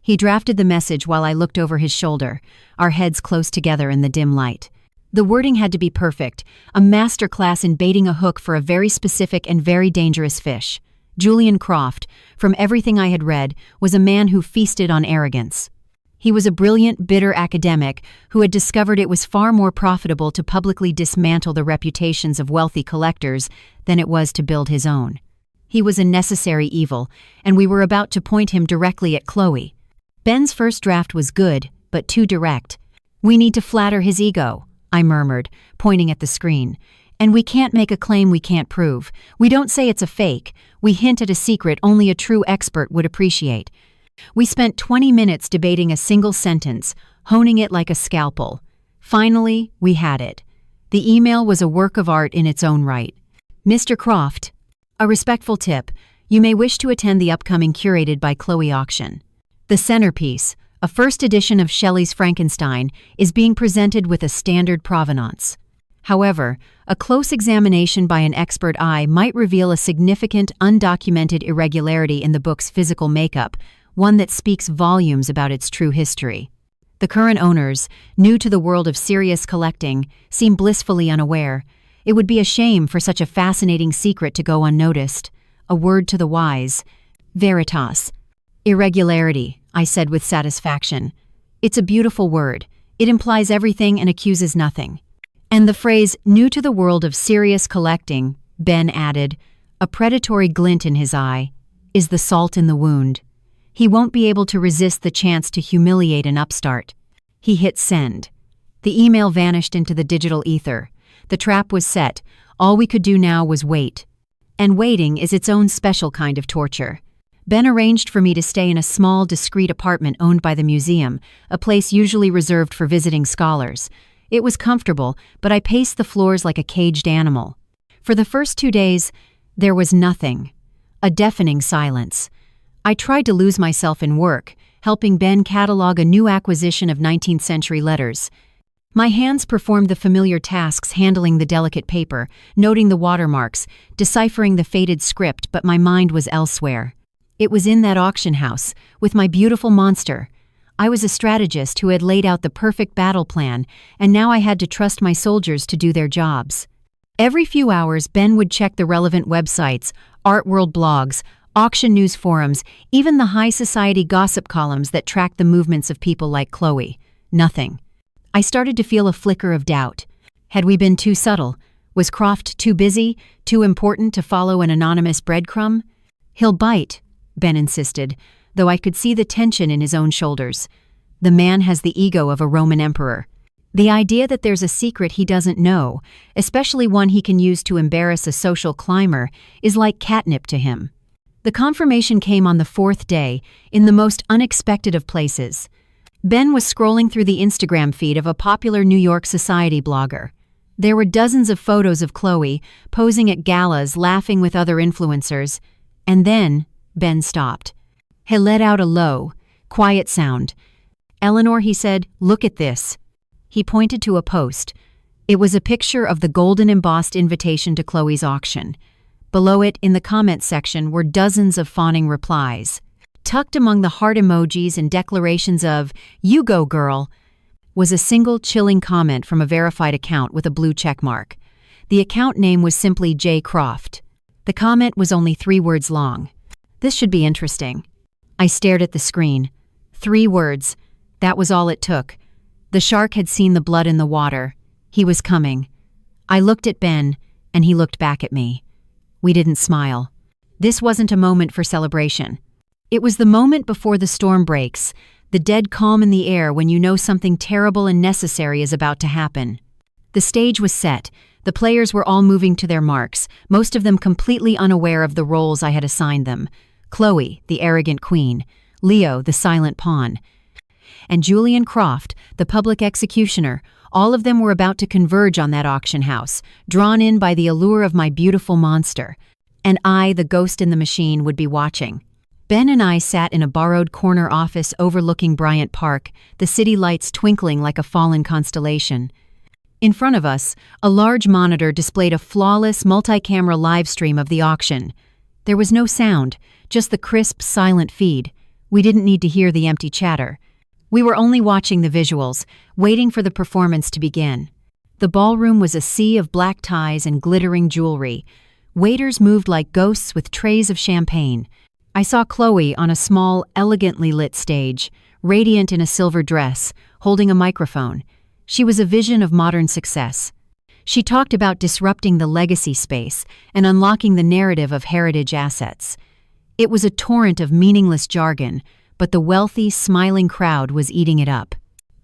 He drafted the message while I looked over his shoulder, our heads close together in the dim light. The wording had to be perfect, a master class in baiting a hook for a very specific and very dangerous fish. Julian Croft, from everything I had read, was a man who feasted on arrogance. He was a brilliant, bitter academic who had discovered it was far more profitable to publicly dismantle the reputations of wealthy collectors than it was to build his own. He was a necessary evil, and we were about to point him directly at Chloe. Ben's first draft was good, but too direct. "We need to flatter his ego," I murmured, pointing at the screen. "And we can't make a claim we can't prove. We don't say it's a fake. We hint at a secret only a true expert would appreciate." We spent 20 minutes debating a single sentence, honing it like a scalpel. Finally, we had it. The email was a work of art in its own right. "Mr. Croft, a respectful tip. You may wish to attend the upcoming curated by Chloe auction. The centerpiece, a first edition of Shelley's Frankenstein, is being presented with a standard provenance. However, a close examination by an expert eye might reveal a significant undocumented irregularity in the book's physical makeup, one that speaks volumes about its true history. The current owners, new to the world of serious collecting, seem blissfully unaware. It would be a shame for such a fascinating secret to go unnoticed. A word to the wise. Veritas. Irregularity, I said with satisfaction. It's a beautiful word. It implies everything and accuses nothing. And the phrase, new to the world of serious collecting, Ben added, a predatory glint in his eye, is the salt in the wound. He won't be able to resist the chance to humiliate an upstart. He hit send. The email vanished into the digital ether. The trap was set. All we could do now was wait. And waiting is its own special kind of torture. Ben arranged for me to stay in a small, discreet apartment owned by the museum, a place usually reserved for visiting scholars. It was comfortable, but I paced the floors like a caged animal. For the first 2 days, there was nothing. A deafening silence. I tried to lose myself in work, helping Ben catalog a new acquisition of 19th century letters. My hands performed the familiar tasks handling the delicate paper, noting the watermarks, deciphering the faded script, but my mind was elsewhere. It was in that auction house, with my beautiful monster. I was a strategist who had laid out the perfect battle plan, and now I had to trust my soldiers to do their jobs. Every few hours, Ben would check the relevant websites, art world blogs, auction news forums, even the high society gossip columns that tracked the movements of people like Chloe. Nothing. I started to feel a flicker of doubt. Had we been too subtle? Was Croft too busy, too important to follow an anonymous breadcrumb? "He'll bite," Ben insisted, though I could see the tension in his own shoulders. The man has the ego of a Roman emperor. The idea that there's a secret he doesn't know, especially one he can use to embarrass a social climber, is like catnip to him. The confirmation came on the 4th day, in the most unexpected of places. Ben was scrolling through the Instagram feed of a popular New York society blogger. There were dozens of photos of Chloe, posing at galas, laughing with other influencers. And then, Ben stopped. He let out a low, quiet sound. "Eleanor," he said, "look at this." He pointed to a post. It was a picture of the golden embossed invitation to Chloe's auction. Below it, in the comments section, were dozens of fawning replies. Tucked among the heart emojis and declarations of, "You go, girl," was a single chilling comment from a verified account with a blue checkmark. The account name was simply J. Croft. The comment was only 3 words long. This should be interesting. I stared at the screen. 3 words. That was all it took. The shark had seen the blood in the water. He was coming. I looked at Ben, and he looked back at me. We didn't smile. This wasn't a moment for celebration. It was the moment before the storm breaks, the dead calm in the air when you know something terrible and necessary is about to happen. The stage was set. The players were all moving to their marks, most of them completely unaware of the roles I had assigned them. Chloe, the arrogant queen. Leo, the silent pawn. And Julian Croft, the public executioner. All of them were about to converge on that auction house, drawn in by the allure of my beautiful monster. And I, the ghost in the machine, would be watching. Ben and I sat in a borrowed corner office overlooking Bryant Park, the city lights twinkling like a fallen constellation. In front of us, a large monitor displayed a flawless multi-camera live stream of the auction. There was no sound, just the crisp, silent feed. We didn't need to hear the empty chatter. We were only watching the visuals, waiting for the performance to begin. The ballroom was a sea of black ties and glittering jewelry. Waiters moved like ghosts with trays of champagne. I saw Chloe on a small, elegantly lit stage, radiant in a silver dress, holding a microphone. She was a vision of modern success. She talked about disrupting the legacy space and unlocking the narrative of heritage assets. It was a torrent of meaningless jargon, but the wealthy, smiling crowd was eating it up.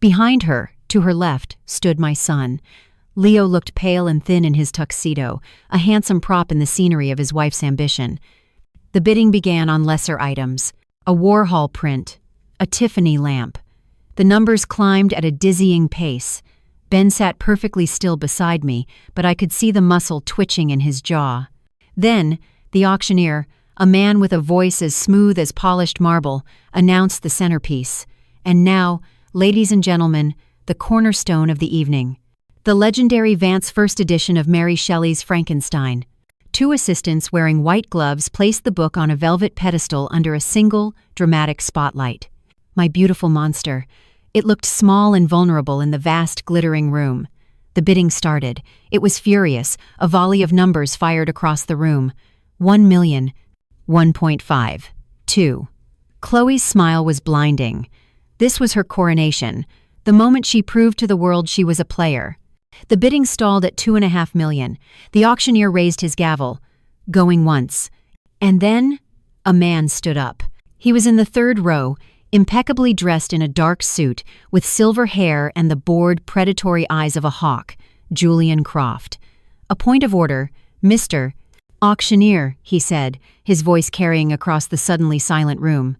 Behind her, to her left, stood my son. Leo looked pale and thin in his tuxedo, a handsome prop in the scenery of his wife's ambition. The bidding began on lesser items: a Warhol print, a Tiffany lamp. The numbers climbed at a dizzying pace. Ben sat perfectly still beside me, but I could see the muscle twitching in his jaw. Then, the auctioneer, a man with a voice as smooth as polished marble, announced the centerpiece. And now, ladies and gentlemen, the cornerstone of the evening. The legendary Vance first edition of Mary Shelley's Frankenstein. Two assistants wearing white gloves placed the book on a velvet pedestal under a single, dramatic spotlight. My beautiful monster. It looked small and vulnerable in the vast, glittering room. The bidding started. It was furious, a volley of numbers fired across the room. 1 million. 1.5. 2. Chloe's smile was blinding. This was her coronation, the moment she proved to the world she was a player. The bidding stalled at 2.5 million. The auctioneer raised his gavel, going once. And then, a man stood up. He was in the third row, impeccably dressed in a dark suit, with silver hair and the bored, predatory eyes of a hawk, Julian Croft. A point of order, Mr. Auctioneer, he said, his voice carrying across the suddenly silent room.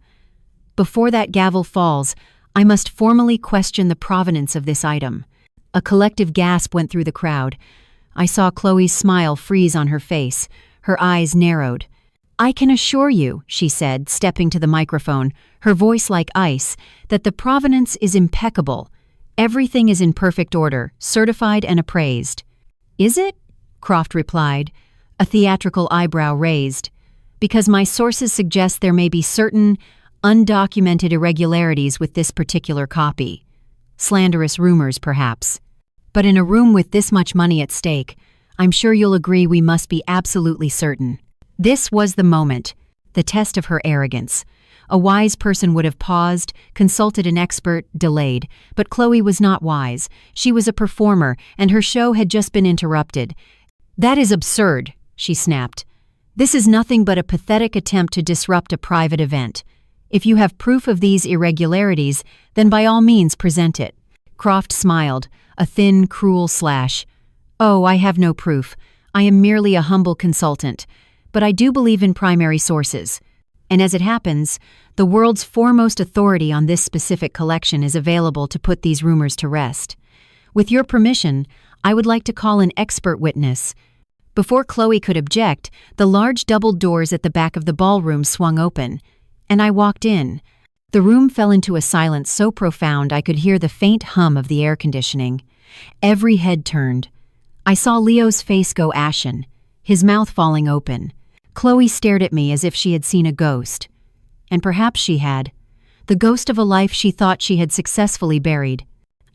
Before that gavel falls, I must formally question the provenance of this item. A collective gasp went through the crowd. I saw Chloe's smile freeze on her face. Her eyes narrowed. I can assure you, she said, stepping to the microphone, her voice like ice, that the provenance is impeccable. Everything is in perfect order, certified and appraised. Is it? Croft replied, a theatrical eyebrow raised. Because my sources suggest there may be certain, undocumented irregularities with this particular copy. Slanderous rumors, perhaps. But in a room with this much money at stake, I'm sure you'll agree we must be absolutely certain. This was the moment, the test of her arrogance. A wise person would have paused, consulted an expert, delayed. But Chloe was not wise. She was a performer, and her show had just been interrupted. That is absurd, she snapped. This is nothing but a pathetic attempt to disrupt a private event. If you have proof of these irregularities, then by all means present it. Croft smiled, a thin, cruel slash. Oh, I have no proof. I am merely a humble consultant. But I do believe in primary sources. And as it happens, the world's foremost authority on this specific collection is available to put these rumors to rest. With your permission, I would like to call an expert witness. Before Chloe could object, the large double doors at the back of the ballroom swung open, and I walked in. The room fell into a silence so profound I could hear the faint hum of the air conditioning. Every head turned. I saw Leo's face go ashen, his mouth falling open. Chloe stared at me as if she had seen a ghost. And perhaps she had. The ghost of a life she thought she had successfully buried.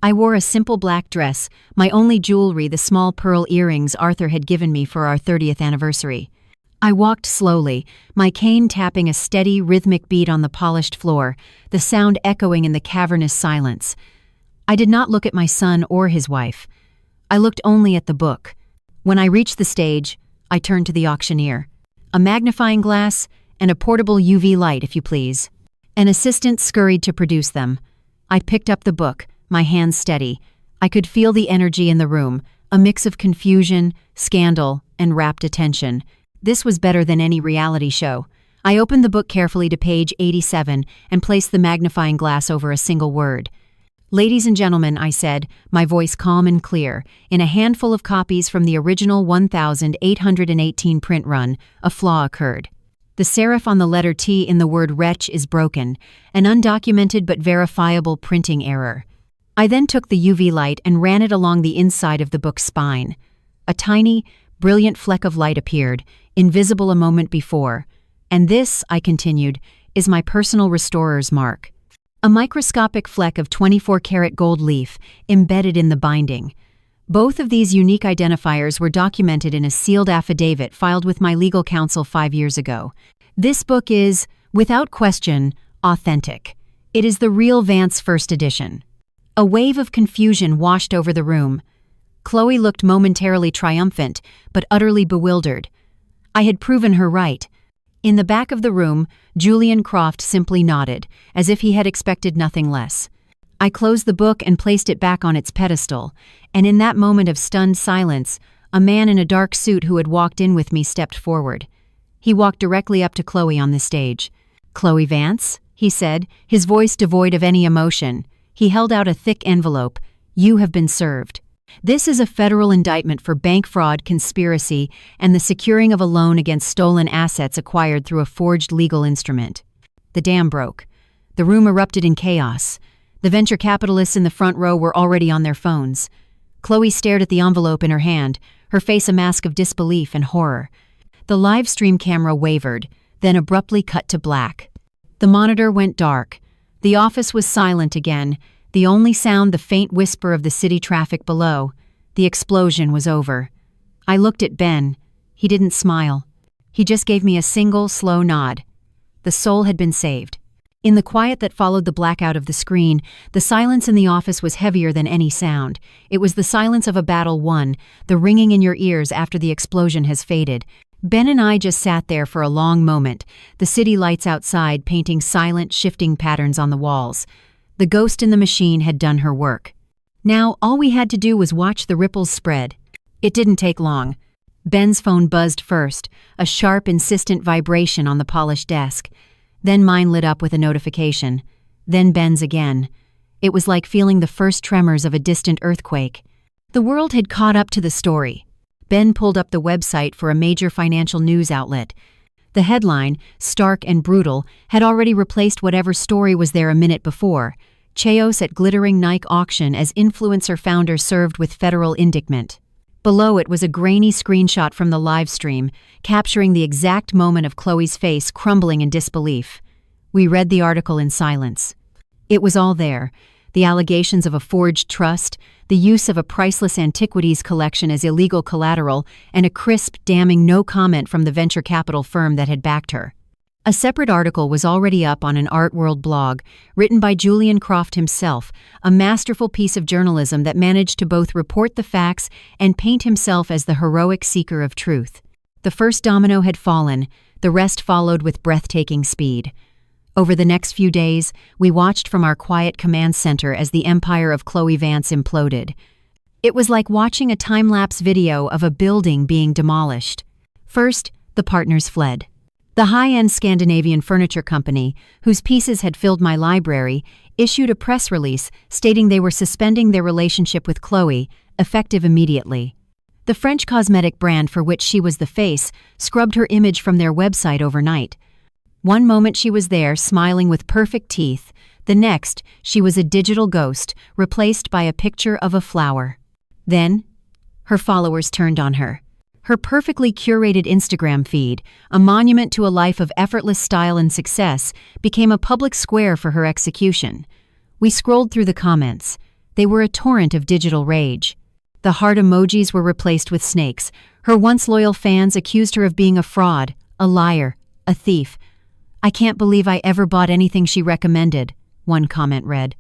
I wore a simple black dress, my only jewelry the small pearl earrings Arthur had given me for our 30th anniversary. I walked slowly, my cane tapping a steady, rhythmic beat on the polished floor, the sound echoing in the cavernous silence. I did not look at my son or his wife. I looked only at the book. When I reached the stage, I turned to the auctioneer. A magnifying glass and a portable UV light, if you please. An assistant scurried to produce them. I picked up the book, my hands steady. I could feel the energy in the room, a mix of confusion, scandal, and rapt attention. This was better than any reality show. I opened the book carefully to page 87 and placed the magnifying glass over a single word. Ladies and gentlemen, I said, my voice calm and clear, in a handful of copies from the original 1818 print run, a flaw occurred. The serif on the letter T in the word wretch is broken, an undocumented but verifiable printing error. I then took the UV light and ran it along the inside of the book's spine. A tiny, brilliant fleck of light appeared, invisible a moment before. And this, I continued, is my personal restorer's mark. A microscopic fleck of 24-karat gold leaf embedded in the binding. Both of these unique identifiers were documented in a sealed affidavit filed with my legal counsel 5 years ago. This book is, without question, authentic. It is the real Vance first edition. A wave of confusion washed over the room. Chloe looked momentarily triumphant, but utterly bewildered. I had proven her right. In the back of the room, Julian Croft simply nodded, as if he had expected nothing less. I closed the book and placed it back on its pedestal, and in that moment of stunned silence, a man in a dark suit who had walked in with me stepped forward. He walked directly up to Chloe on the stage. "Chloe Vance?" he said, his voice devoid of any emotion. He held out a thick envelope. "You have been served. This is a federal indictment for bank fraud, conspiracy, and the securing of a loan against stolen assets acquired through a forged legal instrument." The dam broke. The room erupted in chaos. The venture capitalists in the front row were already on their phones. Chloe stared at the envelope in her hand, her face a mask of disbelief and horror. The live stream camera wavered, then abruptly cut to black. The monitor went dark. The office was silent again, the only sound the faint whisper of the city traffic below. The explosion was over. I looked at Ben. He didn't smile. He just gave me a single, slow nod. The soul had been saved. In the quiet that followed the blackout of the screen, the silence in the office was heavier than any sound. It was the silence of a battle won, the ringing in your ears after the explosion has faded. Ben and I just sat there for a long moment, the city lights outside painting silent, shifting patterns on the walls. The ghost in the machine had done her work. Now, all we had to do was watch the ripples spread. It didn't take long. Ben's phone buzzed first, a sharp, insistent vibration on the polished desk. Then mine lit up with a notification. Then Ben's again. It was like feeling the first tremors of a distant earthquake. The world had caught up to the story. Ben pulled up the website for a major financial news outlet. The headline, stark and brutal, had already replaced whatever story was there a minute before. Chaos at glittering Nike auction as influencer founder served with federal indictment. Below it was a grainy screenshot from the live stream, capturing the exact moment of Chloe's face crumbling in disbelief. We read the article in silence. It was all there. The allegations of a forged trust, the use of a priceless antiquities collection as illegal collateral, and a crisp, damning no comment from the venture capital firm that had backed her. A separate article was already up on an Art World blog, written by Julian Croft himself, a masterful piece of journalism that managed to both report the facts and paint himself as the heroic seeker of truth. The first domino had fallen, the rest followed with breathtaking speed. Over the next few days, we watched from our quiet command center as the empire of Chloe Vance imploded. It was like watching a time-lapse video of a building being demolished. First, the partners fled. The high-end Scandinavian furniture company, whose pieces had filled my library, issued a press release stating they were suspending their relationship with Chloe, effective immediately. The French cosmetic brand for which she was the face scrubbed her image from their website overnight. One moment she was there, smiling with perfect teeth. The next, she was a digital ghost, replaced by a picture of a flower. Then, her followers turned on her. Her perfectly curated Instagram feed, a monument to a life of effortless style and success, became a public square for her execution. We scrolled through the comments. They were a torrent of digital rage. The heart emojis were replaced with snakes. Her once loyal fans accused her of being a fraud, a liar, a thief. "I can't believe I ever bought anything she recommended," one comment read.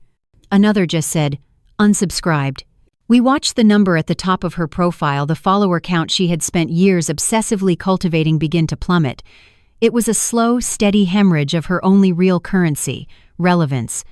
Another just said, "Unsubscribed." We watched the number at the top of her profile, the follower count she had spent years obsessively cultivating, begin to plummet. It was a slow, steady hemorrhage of her only real currency, relevance.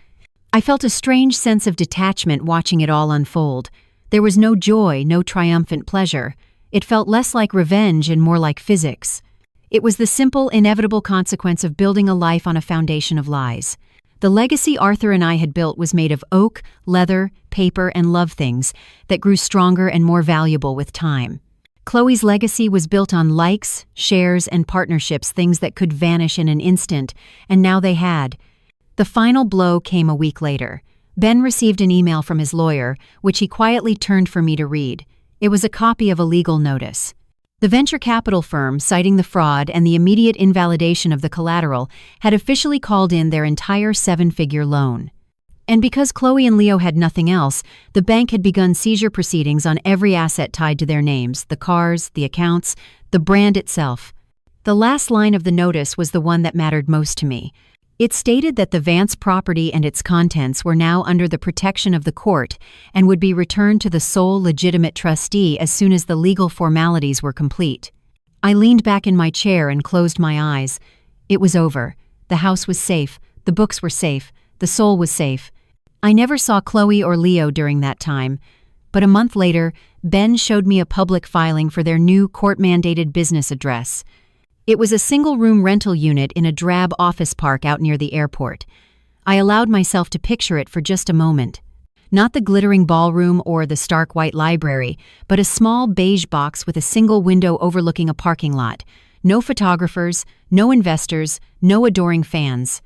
I felt a strange sense of detachment watching it all unfold. There was no joy, no triumphant pleasure. It felt less like revenge and more like physics. It was the simple, inevitable consequence of building a life on a foundation of lies. The legacy Arthur and I had built was made of oak, leather, paper, and love things that grew stronger and more valuable with time. Chloe's legacy was built on likes, shares, and partnerships, things that could vanish in an instant, and now they had. The final blow came a week later. Ben received an email from his lawyer, which he quietly turned for me to read. It was a copy of a legal notice. The venture capital firm, citing the fraud and the immediate invalidation of the collateral, had officially called in their entire seven-figure loan. And because Chloe and Leo had nothing else, the bank had begun seizure proceedings on every asset tied to their names, the cars, the accounts, the brand itself. The last line of the notice was the one that mattered most to me. It stated that the Vance property and its contents were now under the protection of the court and would be returned to the sole legitimate trustee as soon as the legal formalities were complete. I leaned back in my chair and closed my eyes. It was over. The house was safe. The books were safe. The soul was safe. I never saw Chloe or Leo during that time, but a month later, Ben showed me a public filing for their new court-mandated business address. It was a single-room rental unit in a drab office park out near the airport. I allowed myself to picture it for just a moment. Not the glittering ballroom or the stark white library, but a small beige box with a single window overlooking a parking lot. No photographers, no investors, no adoring fans.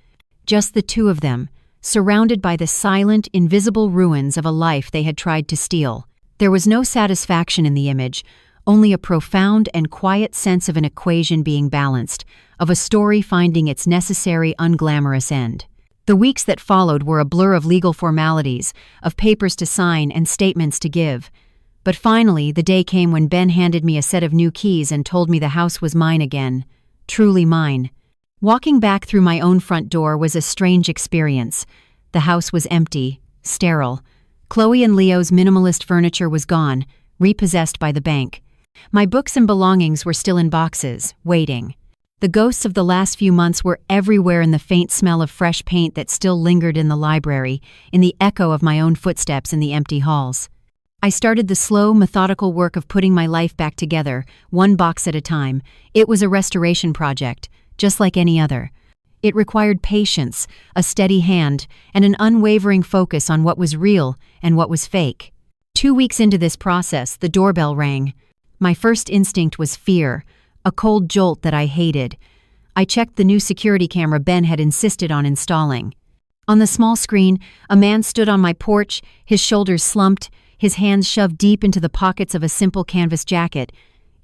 Just the two of them, surrounded by the silent, invisible ruins of a life they had tried to steal. There was no satisfaction in the image, only a profound and quiet sense of an equation being balanced, of a story finding its necessary, unglamorous end. The weeks that followed were a blur of legal formalities, of papers to sign and statements to give. But finally, the day came when Ben handed me a set of new keys and told me the house was mine again. Truly mine. Walking back through my own front door was a strange experience. The house was empty, sterile. Chloe and Leo's minimalist furniture was gone, repossessed by the bank. My books and belongings were still in boxes, waiting. The ghosts of the last few months were everywhere in the faint smell of fresh paint that still lingered in the library, in the echo of my own footsteps in the empty halls. I started the slow, methodical work of putting my life back together, one box at a time. It was a restoration project, just like any other. It required patience, a steady hand, and an unwavering focus on what was real and what was fake. 2 weeks into this process, the doorbell rang. My first instinct was fear, a cold jolt that I hated. I checked the new security camera Ben had insisted on installing. On the small screen, a man stood on my porch, his shoulders slumped, his hands shoved deep into the pockets of a simple canvas jacket.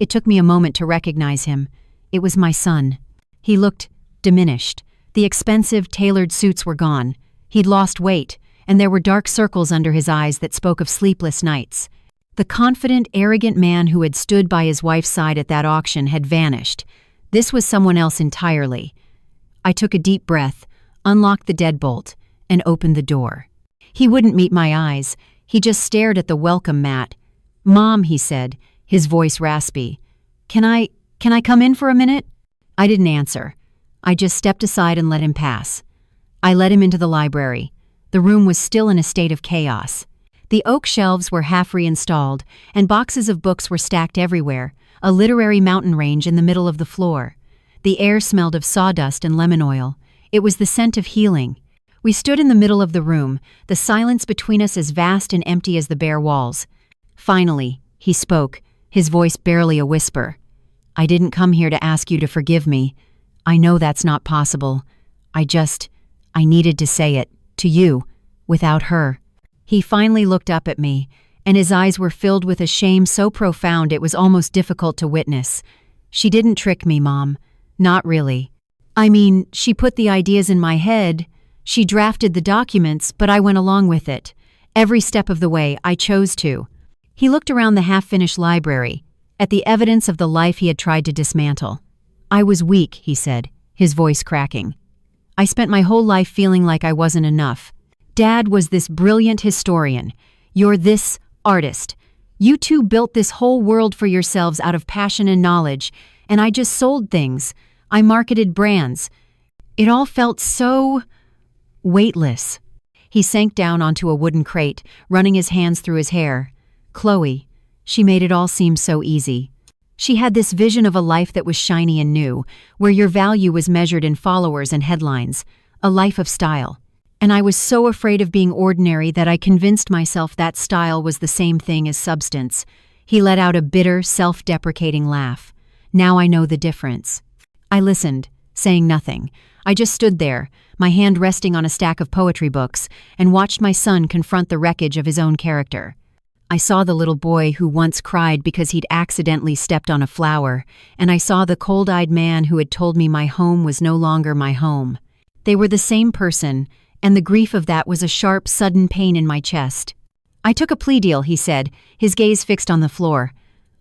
It took me a moment to recognize him. It was my son. He looked diminished. The expensive, tailored suits were gone. He'd lost weight, and there were dark circles under his eyes that spoke of sleepless nights. The confident, arrogant man who had stood by his wife's side at that auction had vanished. This was someone else entirely. I took a deep breath, unlocked the deadbolt, and opened the door. He wouldn't meet my eyes. He just stared at the welcome mat. "Mom," he said, his voice raspy. Can I come in for a minute?" I didn't answer. I just stepped aside and let him pass. I led him into the library. The room was still in a state of chaos. The oak shelves were half reinstalled, and boxes of books were stacked everywhere, a literary mountain range in the middle of the floor. The air smelled of sawdust and lemon oil. It was the scent of healing. We stood in the middle of the room, the silence between us as vast and empty as the bare walls. Finally, he spoke, his voice barely a whisper. "I didn't come here to ask you to forgive me. I know that's not possible. I needed to say it, to you, without her." He finally looked up at me, and his eyes were filled with a shame so profound it was almost difficult to witness. "She didn't trick me, Mom. Not really. I mean, she put the ideas in my head. She drafted the documents, but I went along with it. Every step of the way, I chose to." He looked around the half-finished library, at the evidence of the life he had tried to dismantle. "I was weak," he said, his voice cracking. "I spent my whole life feeling like I wasn't enough. Dad was this brilliant historian. You're this artist. You two built this whole world for yourselves out of passion and knowledge, and I just sold things. I marketed brands. It all felt so weightless." He sank down onto a wooden crate, running his hands through his hair. "Chloe, she made it all seem so easy. She had this vision of a life that was shiny and new, where your value was measured in followers and headlines, a life of style. And I was so afraid of being ordinary that I convinced myself that style was the same thing as substance." He let out a bitter, self-deprecating laugh. "Now I know the difference." I listened, saying nothing. I just stood there, my hand resting on a stack of poetry books, and watched my son confront the wreckage of his own character. I saw the little boy who once cried because he'd accidentally stepped on a flower, and I saw the cold-eyed man who had told me my home was no longer my home. They were the same person, and the grief of that was a sharp, sudden pain in my chest. "I took a plea deal," he said, his gaze fixed on the floor.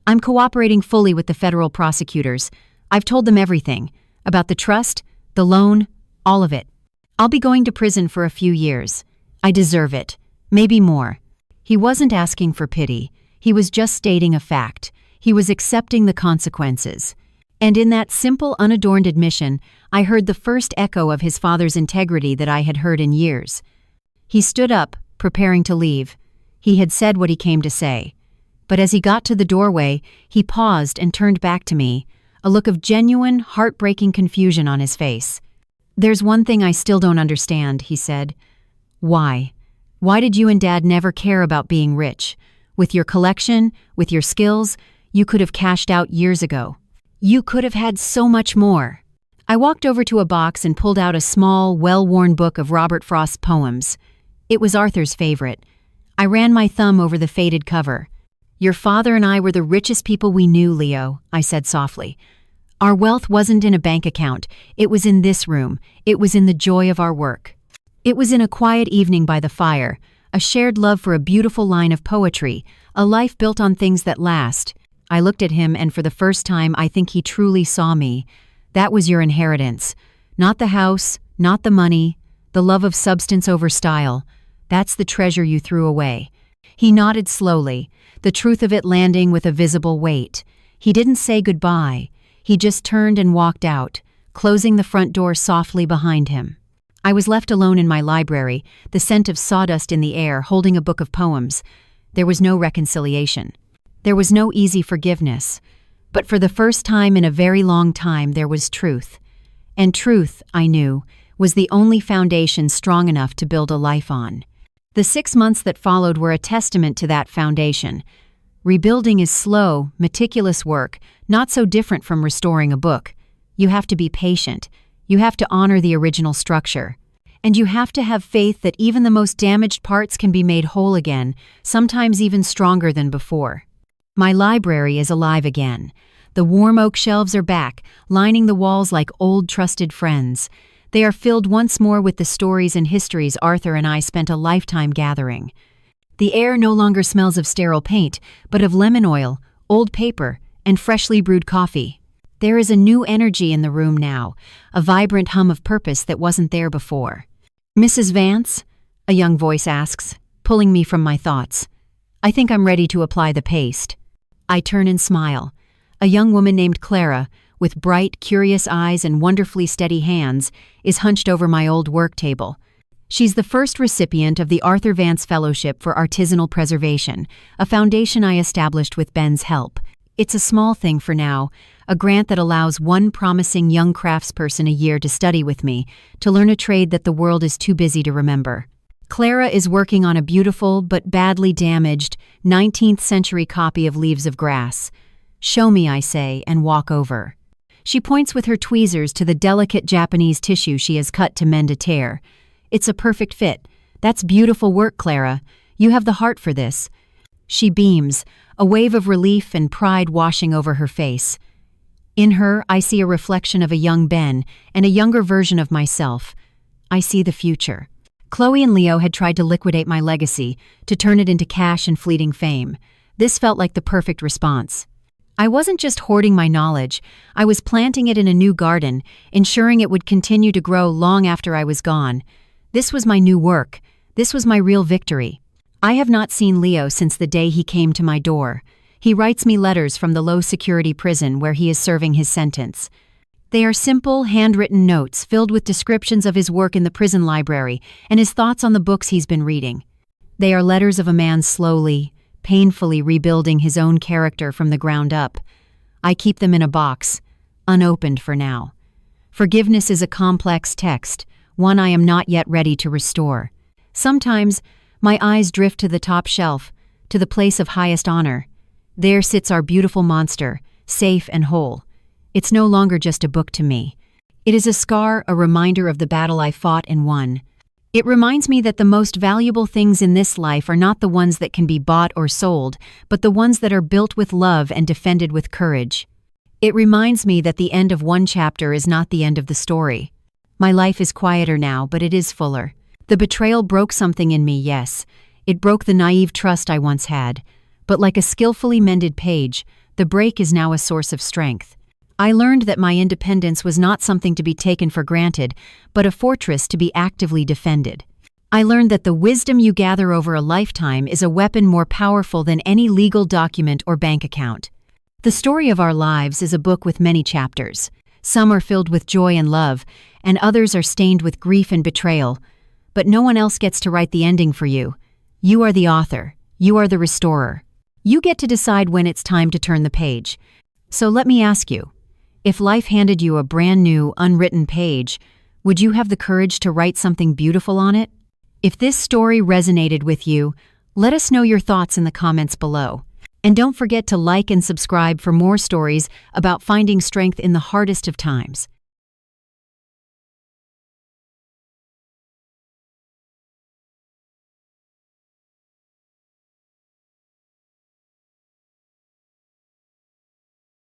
"I'm cooperating fully with the federal prosecutors. I've told them everything. About the trust, the loan, all of it. I'll be going to prison for a few years. I deserve it. Maybe more." He wasn't asking for pity. He was just stating a fact. He was accepting the consequences. And in that simple, unadorned admission, I heard the first echo of his father's integrity that I had heard in years. He stood up, preparing to leave. He had said what he came to say. But as he got to the doorway, he paused and turned back to me, a look of genuine, heartbreaking confusion on his face. "There's one thing I still don't understand," he said. "Why? Why did you and Dad never care about being rich? With your collection, with your skills, you could have cashed out years ago. You could have had so much more." I walked over to a box and pulled out a small, well-worn book of Robert Frost's poems. It was Arthur's favorite. I ran my thumb over the faded cover. "Your father and I were the richest people we knew, Leo," I said softly. "Our wealth wasn't in a bank account. It was in this room. It was in the joy of our work. It was in a quiet evening by the fire, a shared love for a beautiful line of poetry, a life built on things that last." I looked at him, and for the first time I think he truly saw me. "That was your inheritance. Not the house, not the money, the love of substance over style. That's the treasure you threw away." He nodded slowly, the truth of it landing with a visible weight. He didn't say goodbye. He just turned and walked out, closing the front door softly behind him. I was left alone in my library, the scent of sawdust in the air, holding a book of poems. There was no reconciliation. There was no easy forgiveness. But for the first time in a very long time, there was truth. And truth, I knew, was the only foundation strong enough to build a life on. The 6 months that followed were a testament to that foundation. Rebuilding is slow, meticulous work, not so different from restoring a book. You have to be patient. You have to honor the original structure. And you have to have faith that even the most damaged parts can be made whole again, sometimes even stronger than before. My library is alive again. The warm oak shelves are back, lining the walls like old trusted friends. They are filled once more with the stories and histories Arthur and I spent a lifetime gathering. The air no longer smells of sterile paint, but of lemon oil, old paper, and freshly brewed coffee. There is a new energy in the room now, a vibrant hum of purpose that wasn't there before. "Mrs. Vance?" a young voice asks, pulling me from my thoughts. I think I'm ready to apply the paste. I turn and smile. A young woman named Clara, with bright, curious eyes and wonderfully steady hands, is hunched over my old work table. She's the first recipient of the Arthur Vance Fellowship for Artisanal Preservation, a foundation I established with Ben's help. It's a small thing for now, a grant that allows one promising young craftsperson a year to study with me, to learn a trade that the world is too busy to remember. Clara is working on a beautiful but badly damaged 19th century copy of Leaves of Grass. "Show me," I say, and walk over. She points with her tweezers to the delicate Japanese tissue she has cut to mend a tear. "It's a perfect fit. That's beautiful work, Clara. You have the heart for this." She beams, a wave of relief and pride washing over her face. In her, I see a reflection of a young Ben and a younger version of myself. I see the future. Chloe and Leo had tried to liquidate my legacy, to turn it into cash and fleeting fame. This felt like the perfect response. I wasn't just hoarding my knowledge, I was planting it in a new garden, ensuring it would continue to grow long after I was gone. This was my new work. This was my real victory. I have not seen Leo since the day he came to my door. He writes me letters from the low-security prison where he is serving his sentence. They are simple, handwritten notes filled with descriptions of his work in the prison library and his thoughts on the books he's been reading. They are letters of a man slowly, painfully rebuilding his own character from the ground up. I keep them in a box, unopened for now. Forgiveness is a complex text, one I am not yet ready to restore. Sometimes, my eyes drift to the top shelf, to the place of highest honor. There sits our beautiful monster, safe and whole. It's no longer just a book to me. It is a scar, a reminder of the battle I fought and won. It reminds me that the most valuable things in this life are not the ones that can be bought or sold, but the ones that are built with love and defended with courage. It reminds me that the end of one chapter is not the end of the story. My life is quieter now, but it is fuller. The betrayal broke something in me, yes. It broke the naive trust I once had. But like a skillfully mended page, the break is now a source of strength. I learned that my independence was not something to be taken for granted, but a fortress to be actively defended. I learned that the wisdom you gather over a lifetime is a weapon more powerful than any legal document or bank account. The story of our lives is a book with many chapters. Some are filled with joy and love, and others are stained with grief and betrayal. But no one else gets to write the ending for you. You are the author. You are the restorer. You get to decide when it's time to turn the page. So let me ask you, if life handed you a brand new, unwritten page, would you have the courage to write something beautiful on it? If this story resonated with you, let us know your thoughts in the comments below. And don't forget to like and subscribe for more stories about finding strength in the hardest of times.